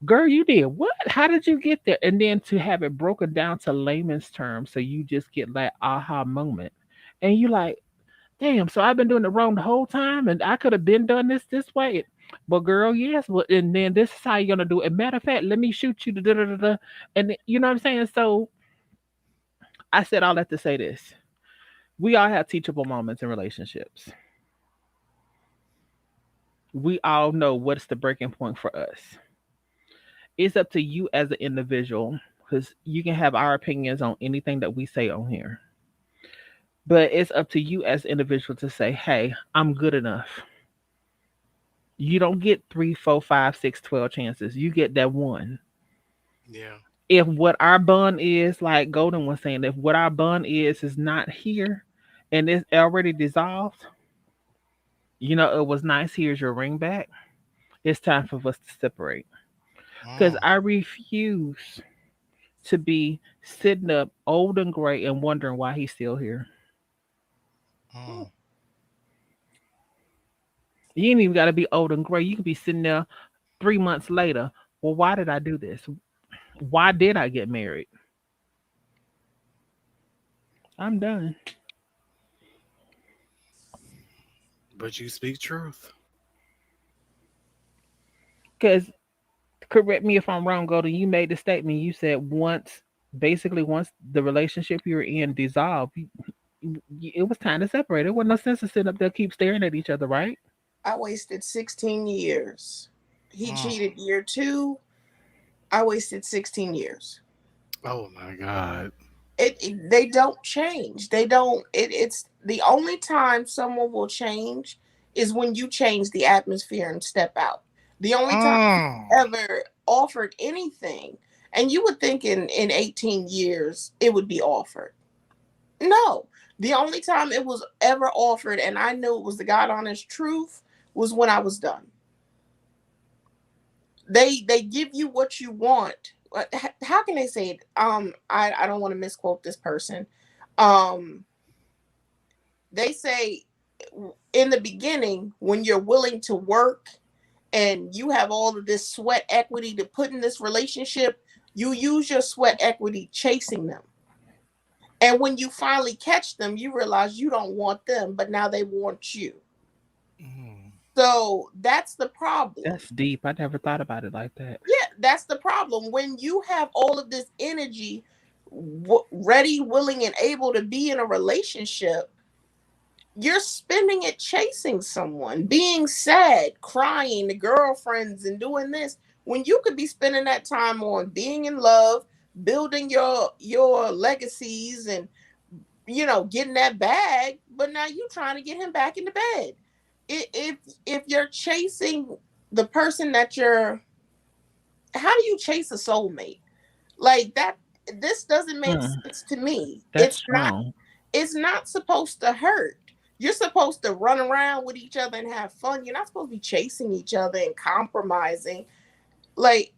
Girl, you did what? How did you get there? And then to have it broken down to layman's terms, so you just get that aha moment. And you like, damn, so I've been doing it wrong the whole time, and I could have been done this way. But girl, yes, well, and then this is how you're gonna do it. Matter of fact, let me shoot you, da da da da. And you know what I'm saying? So I said all that to say this: we all have teachable moments in relationships. We all know what's the breaking point for us. It's up to you as an individual, because you can have our opinions on anything that we say on here. But it's up to you as an individual to say, hey, I'm good enough. You don't get three, four, five, six, 12 chances. You get that one. Yeah. If what our bond is, like Golden was saying, if what our bond is not here and it's already dissolved, it was nice. Here's your ring back. It's time for us to separate. Because Mm. I refuse to be sitting up old and gray and wondering why he's still here. Mm. You ain't even got to be old and gray. You can be sitting there 3 months later. Well, why did I do this? Why did I get married? I'm done. But you speak truth. Because, correct me if I'm wrong, Golden, you made the statement. You said basically once the relationship you were in dissolved, it was time to separate. It wasn't no sense of sitting up there keep staring at each other, right? I wasted 16 years. He Mm. cheated year two. I wasted 16 years. Oh my God. They don't change. They don't. It's the only time someone will change is when you change the atmosphere and step out. The only time Mm. ever offered anything, and you would think in 18 years it would be offered. No, the only time it was ever offered, and I knew it was the God honest truth, was when I was done. They give you what you want. How can they say it? I don't want to misquote this person. Um, they say in the beginning, when you're willing to work and you have all of this sweat equity to put in this relationship, you use your sweat equity chasing them. And when you finally catch them, you realize you don't want them, but now they want you. Mm. So that's the problem. That's deep. I never thought about it like that. Yeah, that's the problem. When you have all of this energy, ready, willing, and able to be in a relationship, you're spending it chasing someone, being sad, crying to girlfriends, and doing this when you could be spending that time on being in love, building your legacies, and getting that bag. But now you trying to get him back into bed. If you're chasing the person that you're, how do you chase a soulmate like that? This doesn't make Hmm, sense to me. that's strong. It's not supposed to hurt. You're supposed to run around with each other and have fun. You're not supposed to be chasing each other and compromising. Like,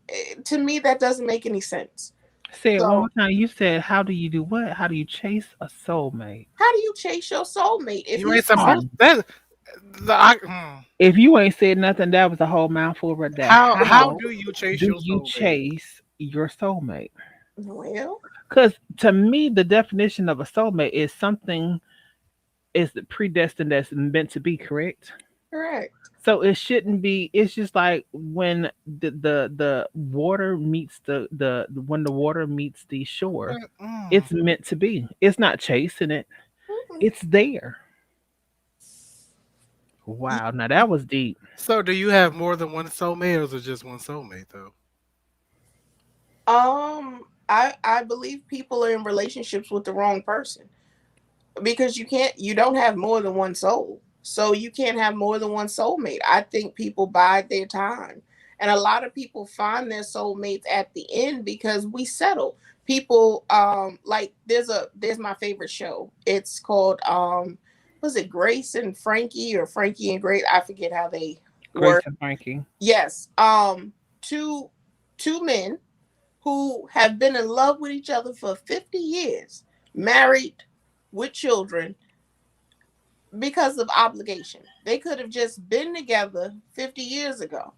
to me, that doesn't make any sense. Say it one So more time. You said, "How do you do what? How do you chase a soulmate?" how do you chase your soulmate if You he's ain't supposed Hmm. that. If you ain't said nothing, that was a whole mouthful right there. How How do you chase do your you soulmate? chase your soulmate? well, Because to me, the definition of a soulmate is something is predestined that's meant to be, correct? correct. So it shouldn't be. It's just like when the water meets the when the water meets the shore, Mm-mm. it's meant to be. It's not chasing it. Mm-mm. It's there. Wow. Now that was deep. So, do you have more than one soulmate, or is it just one soulmate though? I believe people are in relationships with the wrong person, because you don't have more than one soul, so you can't have more than one soulmate. I think people bide their time, and a lot of people find their soulmates at the end because we settle. People, like, there's my favorite show. It's called, was it Grace and Frankie, or Frankie and Grace? I forget how they Grace were. and Frankie. Yes. Two men who have been in love with each other for 50 years, married, with children, because of obligation. They could have just been together 50 years ago.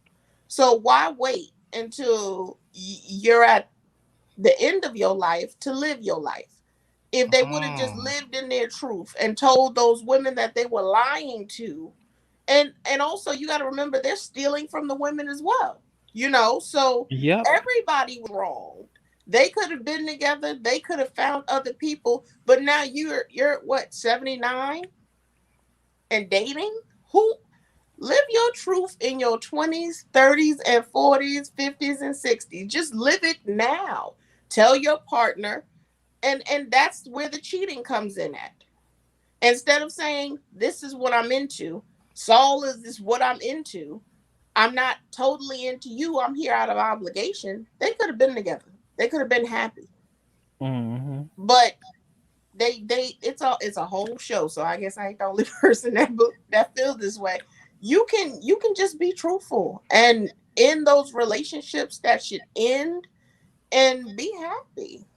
So why wait until you're at the end of your life to live your life? If they would have just Mm. lived in their truth and told those women that they were lying to, and also you got to remember they're stealing from the women as well, so Yep. everybody was wrong. They could have been together, they could have found other people, but now you're what, 79 and dating? Who? Live your truth in your 20s, 30s, and 40s, 50s, and 60s. Just live it now. Tell your partner, and that's where the cheating comes in at. Instead of saying, this is what I'm into, Saul is this what I'm into, I'm not totally into you, I'm here out of obligation. They could have been together. They could have been happy. Hmm. But it's a whole show. So I guess I ain't the only person that feels this way. You can just be truthful, and in those relationships that should end, and be happy.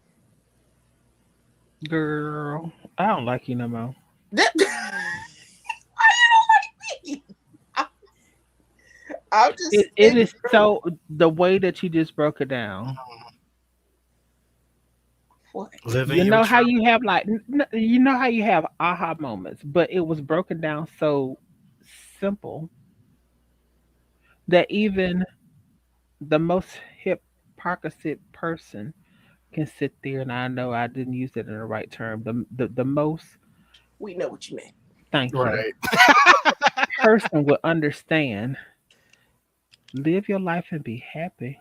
Girl, I don't like you no more. Why you don't like me? I'm just It speaking is truth. so the way that you just broke it down. What? You Living your know how truth. you have like you know how you have aha moments, but it was broken down so simple that even the most hypocrisy person can sit there, and I know I didn't use it in the right term. The most, We know what you meant. thank you, Right. person will understand. Live your life and be happy.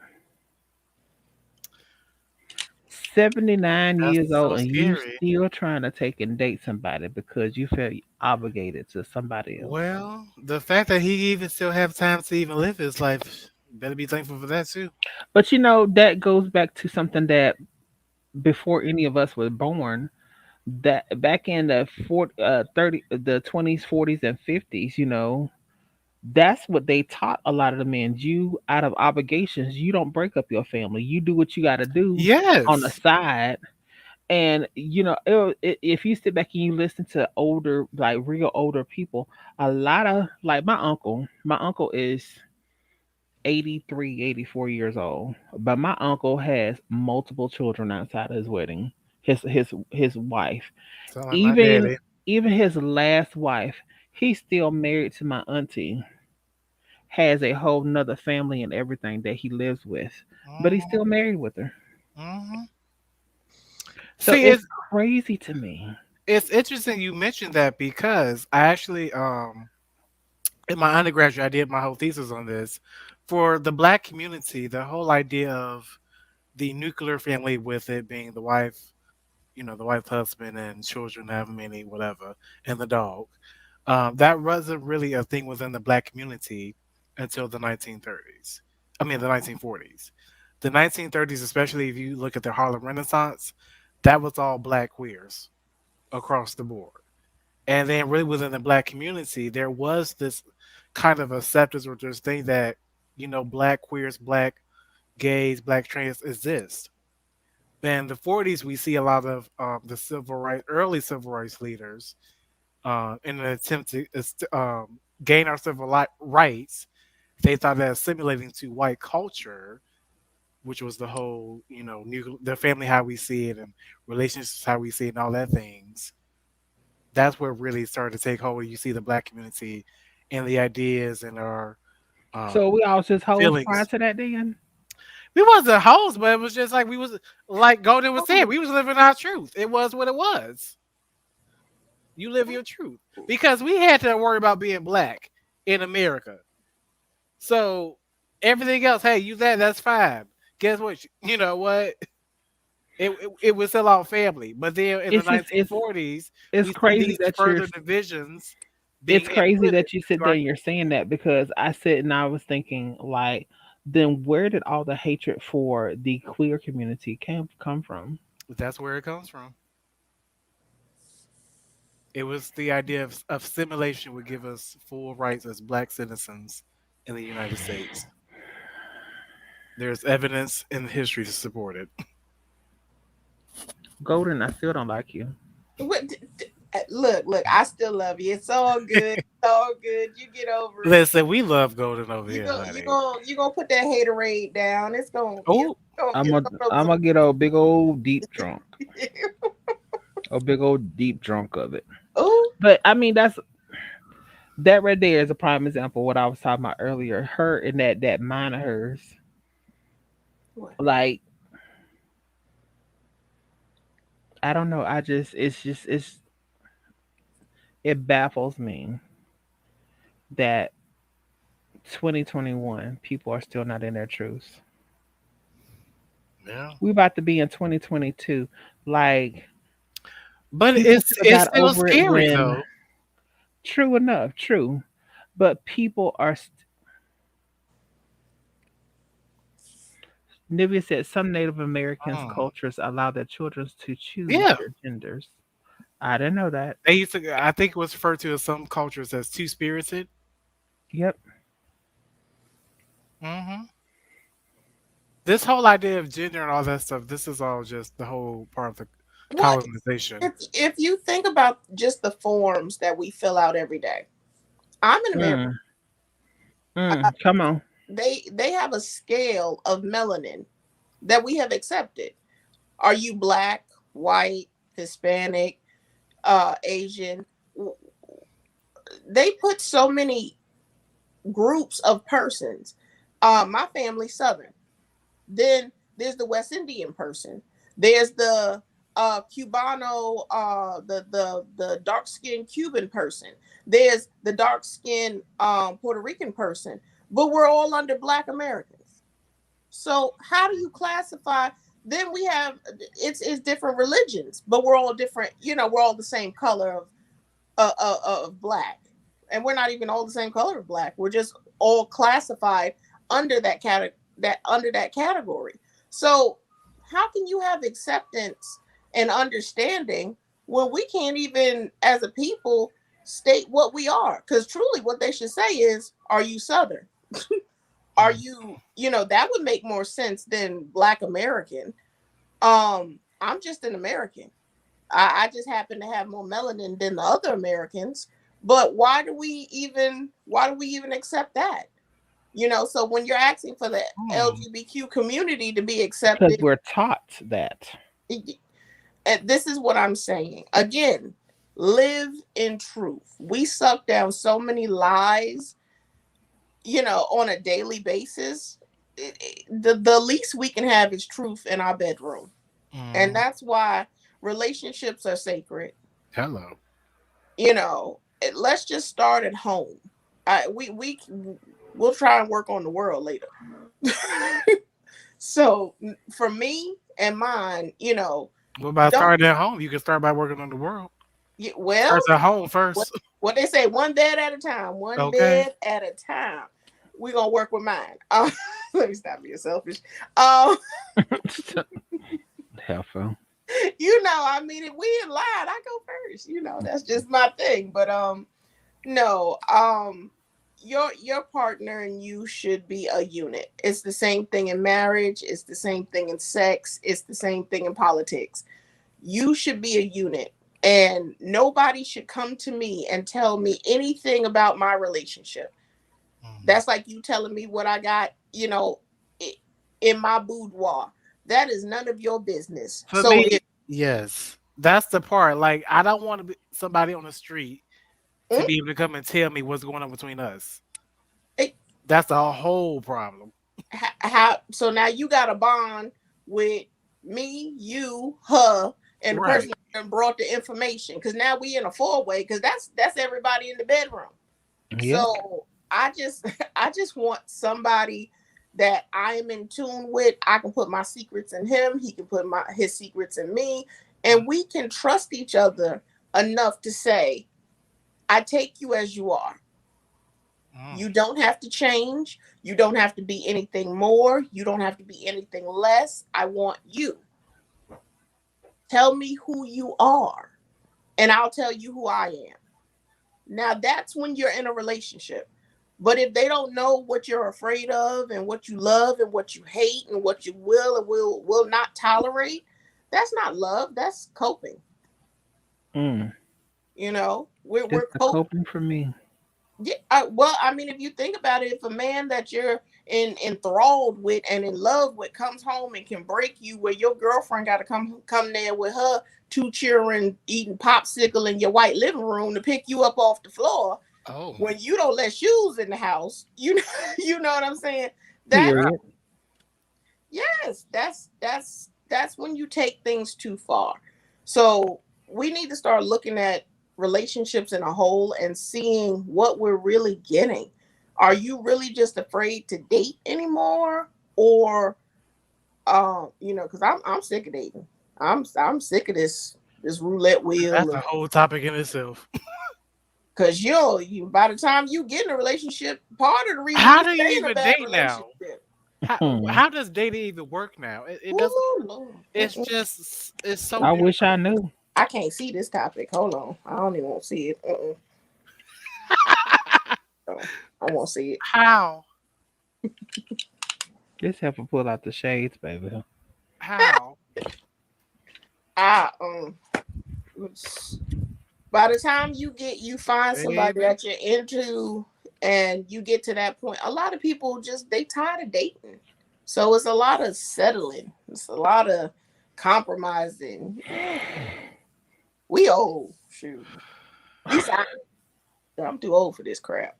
79 That's years so old and you scary. still trying to take and date somebody because you feel obligated to somebody else. Well, the fact that he even still have time to even live his life, better be thankful for that too. But that goes back to something that before any of us were born, that back in the 40, 30, the 20s, 40s, and 50s, that's what they taught a lot of the men. You, out of obligations, you don't break up your family. You do what you got to do on the Yes. side. And if you sit back and you listen to older, like real older people, a lot of like my uncle is 83, 84 years old, but my uncle has multiple children outside of his wedding. His wife, Sound like my even daddy. even his last wife, he's still married to my auntie. has a whole nother family and everything that he lives with, but he's Hmm. still married with her. Hmm. So See, it's crazy to me. it's interesting you mentioned that because I actually in my undergraduate I did my whole thesis on this. For the black community, the whole idea of the nuclear family with it being the wife, the wife's husband and children, however many, whatever, and the dog. That wasn't really a thing within the black community until the 1930s. I mean, the 1940s. The 1930s, especially if you look at the Harlem Renaissance, that was all black queers across the board. And then, really, within the black community, there was this kind of acceptance or this thing that, black queers, black gays, black trans exist. Then in the 40s, we see a lot of the early civil rights leaders, in an attempt to gain our rights. They thought that assimilating to white culture, which was the whole, the family how we see it and relationships how we see it and all that things. That's where it really started to take hold. You see the black community and the ideas and our So um, we all just hoes prior feelings. to that then? We wasn't hoes, but it was just like we was like Golden was saying. Oh, We was living our truth. It was what it was. You live your truth because we had to worry about being black in America. So everything else, hey, you that's fine. Guess what? You know what? It was still our family. But then in the It's just it's 1940s, it's we see crazy these that you're further divisions it's being crazy inputted that you sit into there our and you're saying that because I sit and I was thinking like, then where did all the hatred for the queer community come from? That's where it comes from. It was the idea of assimilation would give us full rights as black citizens in the United States. There's evidence in history to support it. Golden, I still don't like you. what? Look, I still love you. It's all good. It's all good. You get over it. Listen, we love Golden over You here, go. You honey. go. You gonna put that haterade down. It's gonna. Oh, I'm It's a gonna I'm gonna get a big old deep drunk, absorb. a big old deep drunk of it. Oh, But I mean, that right there is a prime example of what I was talking about earlier. Her and that mind of hers, what? like I don't know. It baffles me that 2021 people are still not in their truths. yeah. We about to be in 2022. Like But people it's should have it's got still over it scary when though. true enough, true. But people are Nivea said some Native Americans Mm. cultures allow their children to choose Yeah, their genders. I didn't know that. they used to. I think it was referred to in some cultures as two spirited. Yep. Hmm. This whole idea of gender and all that stuff. This is all just the whole part of the What? colonization. If you think about just the forms that we fill out every day, I'm in America. Mm, come on. They have a scale of melanin that we have accepted. Are you black, white, Hispanic, Asian? They put so many groups of persons. My family Southern. Then there's the West Indian person. There's the Cubano, the dark skinned Cuban person. There's the dark skinned Puerto Rican person. But we're all under Black Americans. So how do you classify? Then we have it's different religions, but we're all different. We're all the same color of black, and we're not even all the same color of black. We're just all classified under that category. So how can you have acceptance and understanding when we can't even, as a people, state what we are? Because truly, what they should say is, "Are you Southern? Are Mm. you?" That would make more sense than Black American. I'm just an American. I just happen to have more melanin than the other Americans. But why do we even accept that? So when you're asking for the Mm. LGBTQ community to be Because accepted, we're taught that. and this is what I'm saying. Again, live in truth. We suck down so many lies on a daily basis, the least we can have is truth in our bedroom. And Mm. that's why relationships are sacred. Hello. Let's just start at home. We'll try and work on the world later. So for me and mine, What about don't starting at home? You can start by working on the world. well, Starts at home what, first. what they say, one bed at a time, one Okay. bed at a time. We're gonna work with mine. Let me stop being selfish. Um, Helpful. I mean, if we in line, I go first. That's just my thing. But no, your partner and you should be a unit. It's the same thing in marriage. It's the same thing in sex. It's the same thing in politics. You should be a unit, and nobody should come to me and tell me anything about my relationship. Mm. That's like you telling me what I got, in my boudoir. That is none of your business. For So me, yes. That's the part. Like, I don't want to be somebody on the street to mm, be able to come and tell me what's going on between us. eh, That's the whole problem. how so now you got a bond with me, you, her, and the person Right. that brought the information. Because now we in a four-way. Because that's everybody in the bedroom. Yep. So I just want somebody that I am in tune with. I can put my secrets in him. He can put his secrets in me, and we can trust each other enough to say, "I take you as you are. Mm. You don't have to change. You don't have to be anything more. You don't have to be anything less. I want you. Tell me who you are, and I'll tell you who I am." Now that's when you're in a relationship. But if they don't know what you're afraid of and what you love and what you hate and what you will and will not tolerate, that's not love. That's coping. Mm. We're Just the coping. coping for me. Yeah, well, I mean, if you think about it, if a man that you're enthralled with and in love with comes home and can break you, where your girlfriend got to come there with her two children eating popsicle in your white living room to pick you up off the floor, Oh. when you don't let shoes in the house, you know what I'm saying? That Period. yes, that's when you take things too far. So we need to start looking at relationships in a whole and seeing what we're really getting. Are you really just afraid to date anymore, or because I'm sick of dating. I'm sick of this roulette That's wheel. a whole topic in itself. Because by the time you get in a relationship, part of the reason How you do stay you in a even bad date now? relationship. Hmm. How does dating even work now? It doesn't. Ooh, Lord. It's just it's so I wish I different. knew. I can't see this topic. Hold on. I don't even want to see it. Oh, I won't see it. How? Just have to pull out the shades, baby. How? I by the time you find somebody Baby. that you're into and you get to that point, a lot of people just they tired of dating. So it's a lot of settling. It's a lot of compromising. We old. Shoot. At least I'm too old for this crap.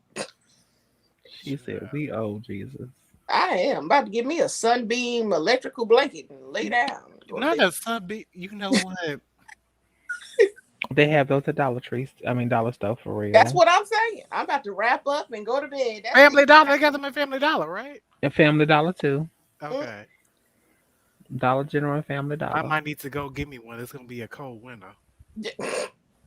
She said, "We owe Jesus." I am about to give me a sunbeam electrical blanket and lay down. Go to Not bed. a sub. You know what? They have those at Dollar Tree. I mean, Dollar Store for That's real. what I'm saying. I'm about to wrap up and go to bed. That's it. Family Dollar. They got them at Family Dollar, right? And Family Dollar too. Mm. Okay. Dollar General and Family I Dollar. might need to go get me one. It's gonna be a cold winter.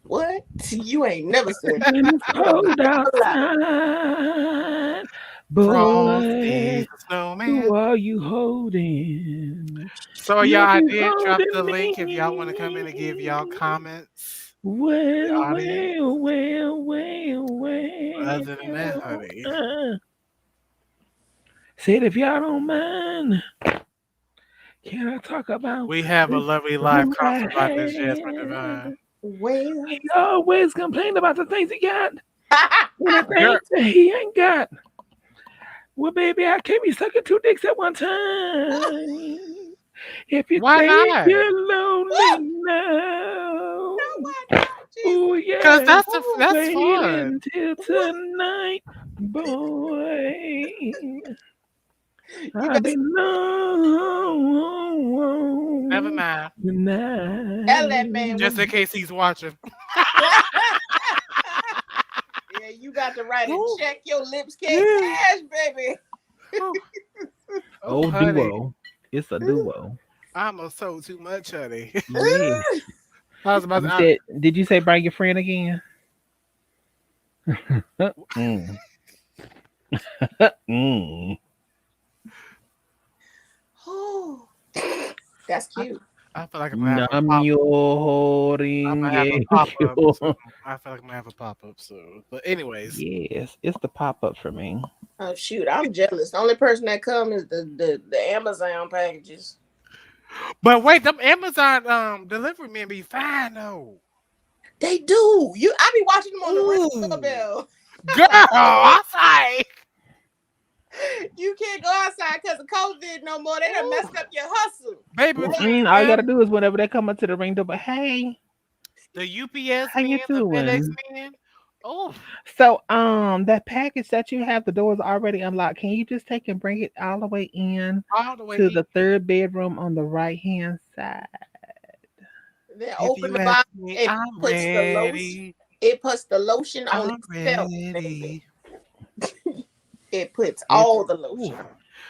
What? You ain't never said that. When it's You don't cold never lie. outside, Frosty boy, the snowman. who are you holding? So y'all, You'll I be did drop the holding link if y'all want to come in and give y'all me. comments. The Well, audience. well, well, well, Other than that, well. honey, Said if y'all don't mind, can I talk about we have a this lovely live who I concert by Miss Jasmine have? Divine. Well, He always complained about the things he got and the Girl, things that he ain't got. Well, baby, I can't be sucking two dicks at one time. If you why think not? you're lonely now, no, why not, Jesus? oh Cause yeah, that's Oh, that's wait fun. until what? tonight. Boy, You I've better been Never alone mind. tell that man tonight. what. Just in case he's watching. Yeah, you got to write a Ooh. check. Your lips can't cash, baby. Oh, oh, Oh, honey. duo. It's a duo. I almost sold too much, honey. Yes. I was about You to. said, did you say bring your friend again? Mm. Mm. Oh, that's I, cute. I feel like I'm gonna have a Nam pop. yo I'm gonna have a ringe pop up yo. soon. I feel like I'm gonna have a pop up soon. But anyways, Yes, it's the pop up for me. Oh shoot, I'm jealous. The only person that come is the Amazon packages. but wait, them Amazon delivery men be fine though. They do. I be watching them on the ring Ooh, doorbell. girl, I say. You can't go outside because of COVID no more. They done Ooh, messed up your hustle. baby, between Mm-mm, all you gotta them, do is whenever they come up to the ring door, but hey, the UPS how you men, the FedEx doing? men. Oh, So, that package that you have, the doors already unlocked. Can you just take and bring it all the way in all the way to in. the third bedroom on the right hand side? Then If open you the ask box. me, It I'm puts the lotion. ready. It puts the lotion on I'm itself, baby. ready. It puts It's all the Ooh, lotion.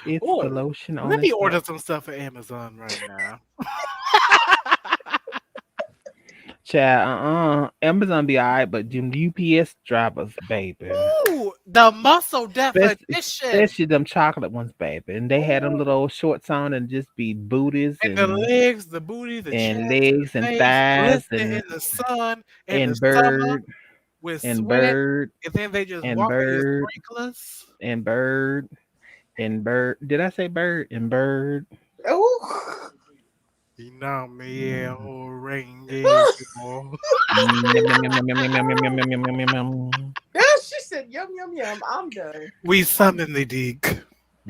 it's the ooh. lotion on Let me itself. order some stuff for Amazon right now. Child, Amazon be alright, but them UPS drivers, baby. Ooh, the muscle definition. Especially them chocolate ones, baby. And they had them Ooh. little shorts on and just be booties And the legs, the booty, the chest, and and legs the and face, thighs glistening in the sun in the and summer bird with and sweat, bird and then they just and walk on your bird sprinklers. and bird and bird. Did I say bird and bird? Oh. You know me, Mm. oh, ring it, oh. Yum, yum, yum, yum, yum, yum, yum, yum, yum, yum, yum, yum, yum. She said, "Yum yum yum." I'm done. We summon the dig.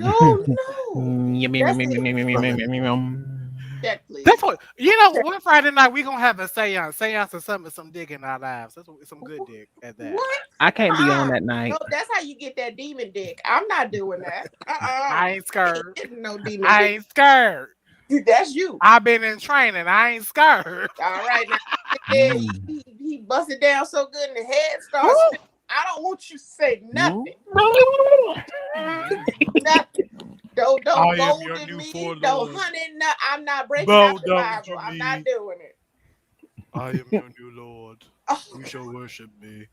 Oh no, Yum, yum, that's yum, yum, it. yum, yum, yum, Summon. yum, yum, yum. Check, please. That's what you know. One Friday night we gonna have a seance, seance or something, some dick in our lives. That's what, some good dick at that. What? I can't be on Uh-uh. that No, night. that's how you get that demon dick. I'm not doing that. I ain't Ain't scared. getting no demon I dick. ain't scared. That's you. I've been in training. I ain't scared. All right now. Yeah, Mm. he busted down so good, and the head starts Woo! spinning. I don't want you to say Mm. nothing. Nothing. Don't I am gold your in new me. Don't forlorn. hunt it. No, I'm not breaking out Bow the down Bible. to I'm not me. doing it. I am your new Lord. Oh, You shall worship me.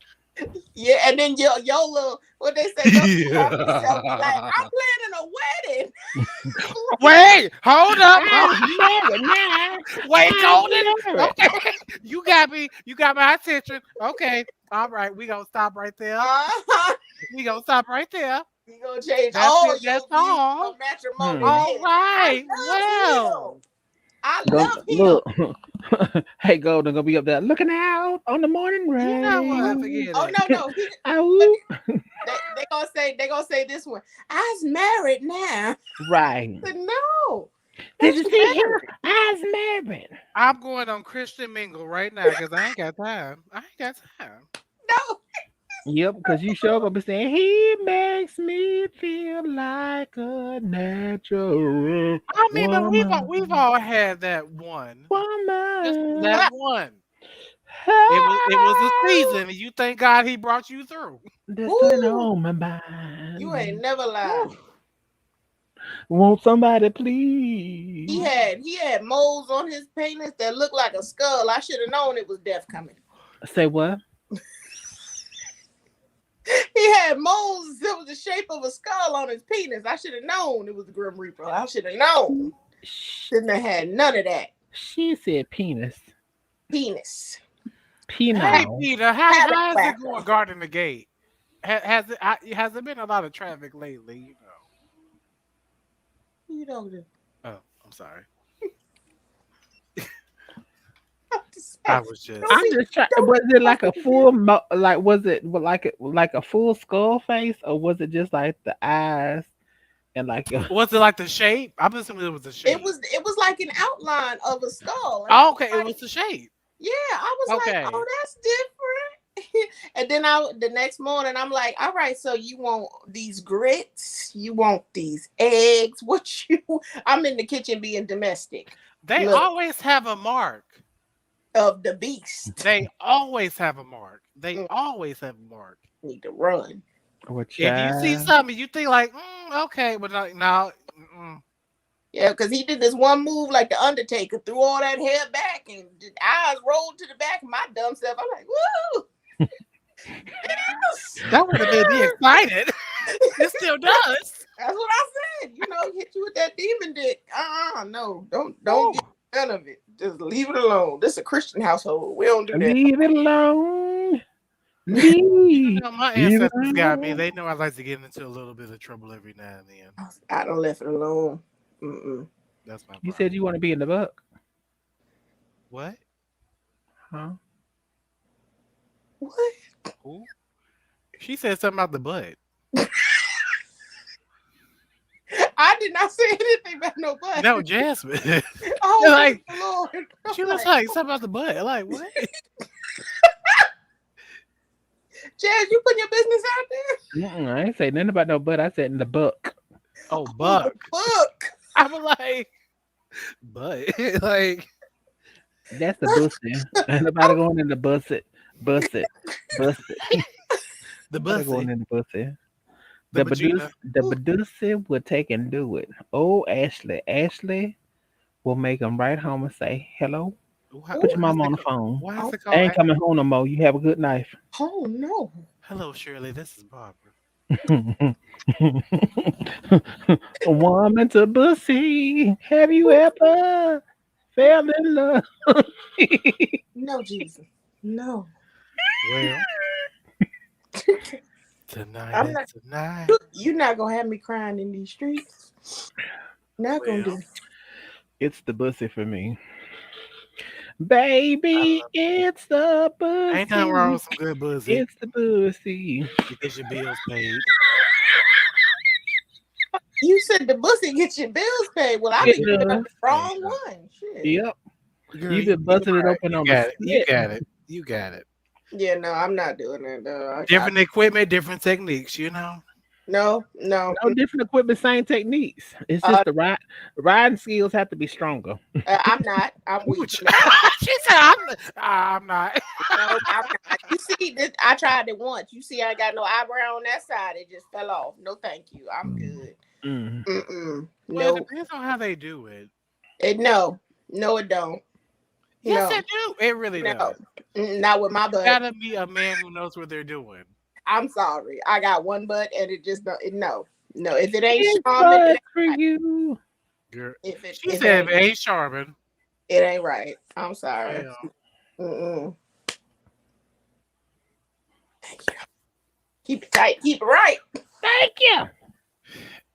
yeah, and then your little what they say, your happy self be like, I'm planning a wedding. Wait, hold up. I'm married now. Wait, I'm Golden. married. Okay. You got me. You got my attention. Okay. All right. We gonna stop right there. Uh-huh. We gonna stop right there. You gonna change That's all it. That's your all. matrimony Hmm. All then. I right. love him. Well. I Go love him. look. Hey, Golden, gonna be up there looking out on the morning You know what? rain. Oh Forget no, no. Look, Oh, they gonna say this one. I's married now. right. But no, Did that's you you see him? married. I was married. I'm going on Christian Mingle right now because I ain't got time. I ain't got time. No. Yep, because you sure gonna be saying he makes me feel like a natural I mean, but we've woman. all had that one. Just that Woman. one. It was a Oh, season, and you thank God He brought you through. that's been Ooh, on my you ain't mind. never lied. Whew. Won't somebody please? He had moles on his penis that looked like a skull. I should have known it was death coming. Say what? He had moles that was the shape of a skull on his penis. I should have known it was the Grim Reaper. I should have known. Shouldn't have had none of that. She said penis. Penis. Hey Penile. Peter, how is it going guarding the gate? Has it been a lot of traffic lately? You don't do. Oh, I'm sorry. I Don't was just. I'm be just trying. don't Was it like a be full, like was it like a full skull face, or was it just like the eyes and like a, Was it like the shape? I'm assuming it was the it shape. was like an outline of a skull. And I Oh, was okay, it like, was the shape. yeah, I was like, Okay. oh, that's different. And then the next morning I'm like, all right, so you want these grits? You want these eggs? What you? I'm in the kitchen being domestic. They Look, always have a mark. of the beast. They always have a mark. They Mm, always have a mark. need to run. What If you see child? something, you think like, okay, but no, no. Yeah, because he did this one move like the Undertaker, threw all that hair back and the eyes rolled to the back of my dumb self. I'm like, woo! Yes! That would have made me excited. It still does. That's what I said. Hit you with that demon dick. No, don't Woo. get none of it. Just leave it alone. This is a Christian household. We don't do that. Leave it alone. Even Leave, though my leave it ancestors got me, alone. they know I like to get into a little bit of trouble every now and then. I don't left it alone. Mm-mm. That's my You said problem. you want to be in the book, What? huh? What? Who? She said something about the butt. I did not say anything about no butt. No, Jasmine. Oh, Like, Lord. she was like something about the butt. Like, what? Jazz, you putting your business out there? I ain't say nothing about no butt. I said in the book. Oh, Oh, the buck. book. I'm like, butt. Like, That's the bussy. Ain't nobody going in the bussy. Bussy. Bussy. the Nobody going bussy. in the bussy. The The vagina. Badusi will take and do it. Oh, Ashley. Ashley will make him right home and say, hello. Why, Put your why is mama on it the called? phone. Why is it I called? ain't coming home no more. You have a good night. Oh, no. Hello, Shirley. This is Barbara. A woman to bussy. Have you ever fell in love? No, Jesus. No. Well, tonight I'm is not. tonight. You're not going to have me crying in these streets. Not going to Well, do. It's the bussy for me. I Baby, love it's the Ain't nothing wrong bussy. with some good bussy. It's the bussy. It gets your bills paid. You said the bussy get your bills paid. Well, I It think you got does. the There you wrong go. one. Shit. Yep. Girl, You've been you busting it right. open You on the got it. You spit. got it. You got it. Yeah, no, I'm not doing that. Different equipment, different techniques, you know? No. No different equipment, same techniques. It's Uh, just riding skills have to be stronger. I'm not. I'm weak. She said, I'm not. No, I'm not. You see, I tried it once. You see, I ain't got no eyebrow on that side. It just fell off. No, thank you. I'm good. Mm. Mm-mm. Well, it No. depends on how they do it. No, it don't. Yes, No, it do. It really no. does. Not with my You butt. gotta be a man who knows what they're doing. I'm sorry. I got one butt, and it just don't. No. If it ain't It's Charmin, it but ain't for right. you. Girl. If She said if it ain't Sharpen, it ain't right. I'm sorry. well, Mm-mm. Thank you. Keep it tight. Keep it right. Thank you.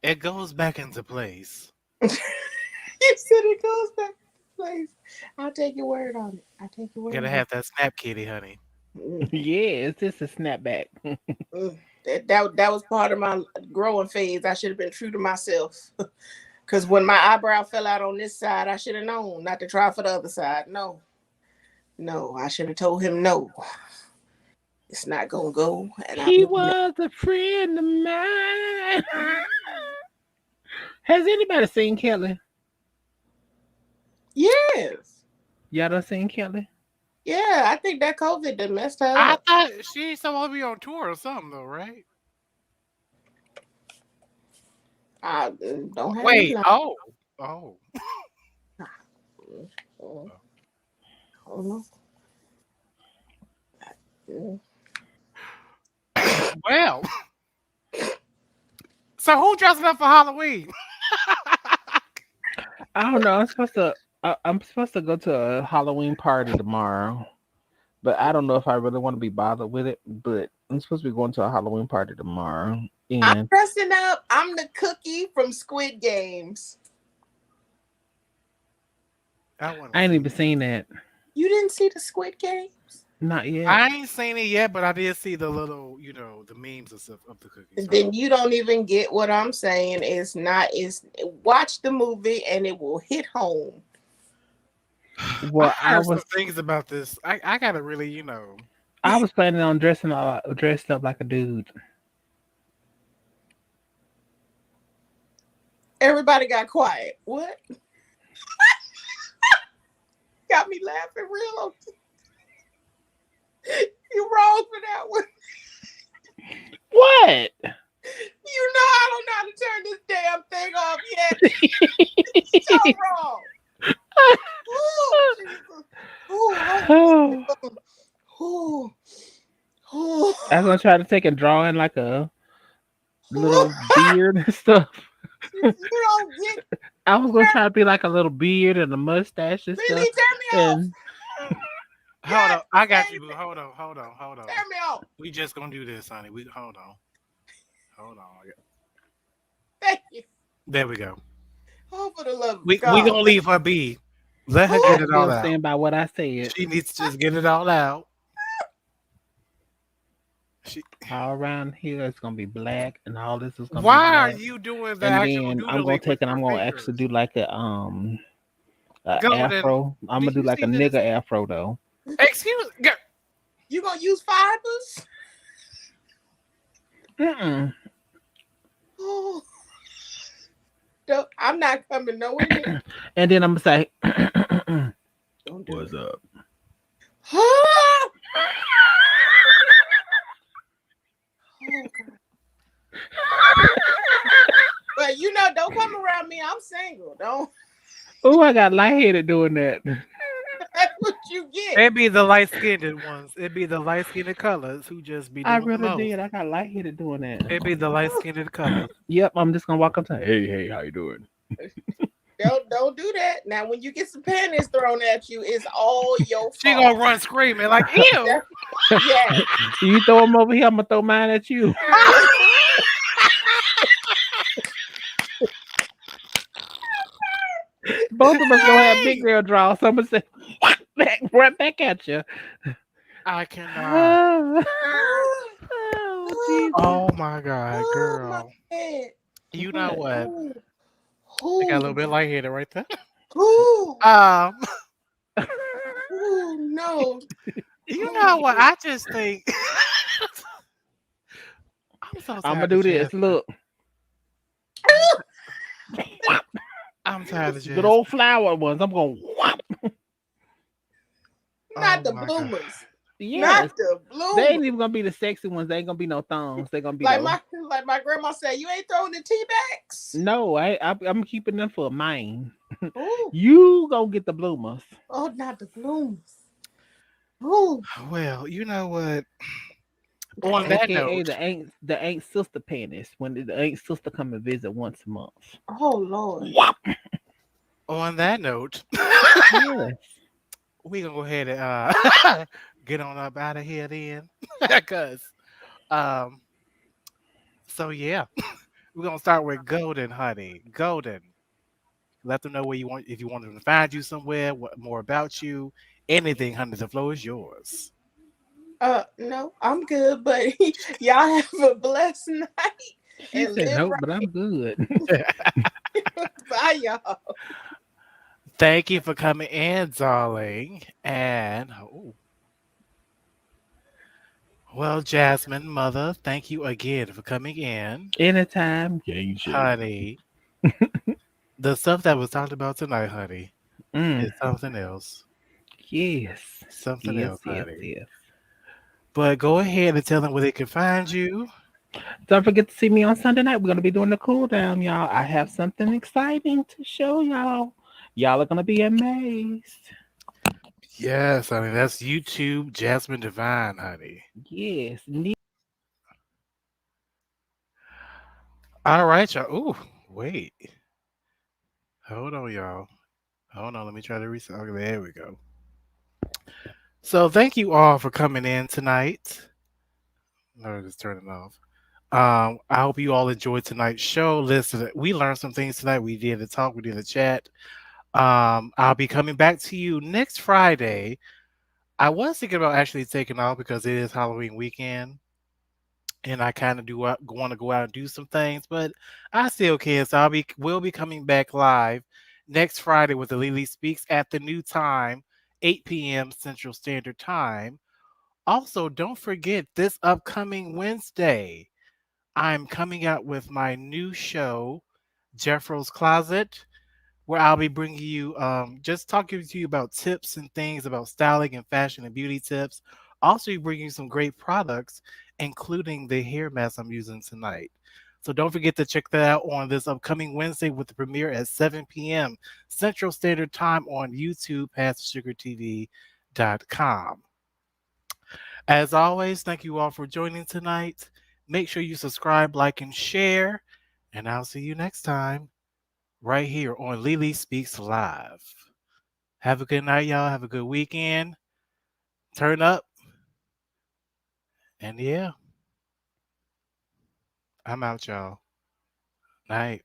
it goes back into place. You said it goes back to place. I'll take your word on it. I'll take your You word gotta on have that snap kitty, honey. it. Yeah, it's just a snapback. That was part of my growing phase. I should have been true to myself. Because when my eyebrow fell out on this side, I should have known not to try for the other side. No, I should have told him no. It's not gonna go. And He was a friend of mine. Has anybody seen Kelly? yes, Y'all done seen Kelly? yeah. I think that COVID done messed her I up. thought she's supposed to be on tour or something though, right? I don't have me Wait, like. oh. Oh, oh, no. Well. So who dressing up for Halloween? I don't know. I'm supposed to go to a Halloween party tomorrow, but I don't know if I really want to be bothered with it. But I'm supposed to be going to a Halloween party tomorrow, I'm and dressing up. I'm the cookie from Squid Games. I want I ain't even seen that. You didn't see the Squid Games? Not yet. I ain't seen it yet, but I did see the little, the memes and stuff of the cookies. Then you don't even get what I'm saying. It's not. It's watch the movie and it will hit home. Well, I I heard some was things about this. I gotta really, I was planning on dressed up like a dude. Everybody got quiet. What? Got me laughing real. You wrong for that one. What? You know I don't know how to turn this damn thing off yet. So wrong. Ooh, Jesus. Oh, Ooh, ooh. I was gonna try to take a drawing like a little beard and stuff. You don't get I was gonna try to be like a little beard and a mustache and stuff. really turn me off. And Hold on, God I got damn you, boo. it. Hold on. Turn me off. We just gonna do this, honey. We hold on. Thank you. There we go. Oh, for the love of We God. gonna leave her be. Let her I get it all still out. stand by what I said. She needs to just get it all out. She. All around here it's gonna be black, and all this is gonna be Why are black. you doing the And actual then I'm gonna doodling with take and your I'm gonna actually fingers? do like a Golden. afro. I'm Do gonna do you like see a this? nigga afro though. Excuse. You gonna use fibers? Mm-mm. Oh, I'm not coming nowhere near. And then I'm gonna say, Don't do "What's it. up?" Oh, God. But you know, don't come around me. I'm single. Don't. Oh, I got lightheaded doing that. That's what you get. It be the light skinned ones. It be the light skinned colors who just be I doing the really most. did. I got lightheaded doing that. It be the light skinned colors. Yep, I'm just gonna walk up to, hey, how you doing? Don't do that. Now, when you get some panties thrown at you, it's all your She fault. gonna run screaming like ew. Yeah. You throw them over here, I'm gonna throw mine at you. Both of us gonna have big Hey! girl draws. So I'm gonna say, right back at you. I cannot. Oh, Jesus. Oh my god, Oh my girl. head. You know What? what? Ooh. I got a Ooh. little bit lightheaded right there. Ooh. Um, Ooh. No. you know Ooh. what? I just think I'm so I'm gonna tired of do this. Jasmine. Look, I'm tired of good old Jasmine. flower ones. I'm gonna whop. Oh Not the my god. bloomers. Yes. Not the They bloomers. ain't even gonna be the sexy ones. They ain't gonna be no thongs. They gonna be Like those. my grandma said, you ain't throwing the tea bags. No, I'm keeping them for mine. Ooh. You gonna get the bloomers. Oh, not the bloomers. Ooh. Well, you know what? On that AKA note, the ain't sister panties when the ain't sister come and visit once a month. Oh Lord. Whop. on that note, Yes. we gonna go ahead and get on up out of here then, cause um. So yeah, we're gonna start with Golden, honey. Golden. Let them know where you want if you want them to find you somewhere, what more about you, anything, honey. The floor is yours. No, I'm good, but y'all have a blessed night She and said live no, but I'm good. right. Bye, y'all. Thank you for coming in, darling. And well, Jasmine, mother, thank you again for coming in, Anytime. Gang shit. honey. The stuff that was talked about tonight, honey, Mm. is something else. Yes. Something Yes, else, yes, honey. yes. But go ahead and tell them where they can find you. Don't forget to see me on Sunday night. We're gonna be doing the cool down, y'all. I have something exciting to show y'all. Y'all are gonna be amazed. Yes, honey. That's YouTube Jasmine Divine, honey. Yes. All right, y'all. Ooh, wait. Hold on, y'all. Hold on. Let me try to reset. Okay, there we go. So thank you all for coming in tonight. No, just turn it off. I hope you all enjoyed tonight's show. Listen, we learned some things tonight. We did the talk, we did the chat. I'll be coming back to you next Friday. I was thinking about actually taking off because it is Halloween weekend, and I kind of do want to go out and do some things, but I still can. So will be coming back live next Friday with the Lily Speaks at the new time, 8 p.m. Central Standard Time Also, don't forget this upcoming Wednesday, I'm coming out with my new show, Jeffro's Closet, where I'll be bringing you just talking to you about tips and things about styling and fashion and beauty tips. Also, bringing you some great products, including the hair mask I'm using tonight. So don't forget to check that out on this upcoming Wednesday with the premiere at 7 p.m. Central Standard Time on YouTube, PathToSugarTV.com. As always, thank you all for joining tonight. Make sure you subscribe, like, and share. And I'll see you next time right here on Lily Speaks Live. Have a good night, y'all. Have a good weekend. Turn up. And yeah, I'm out, y'all. Night.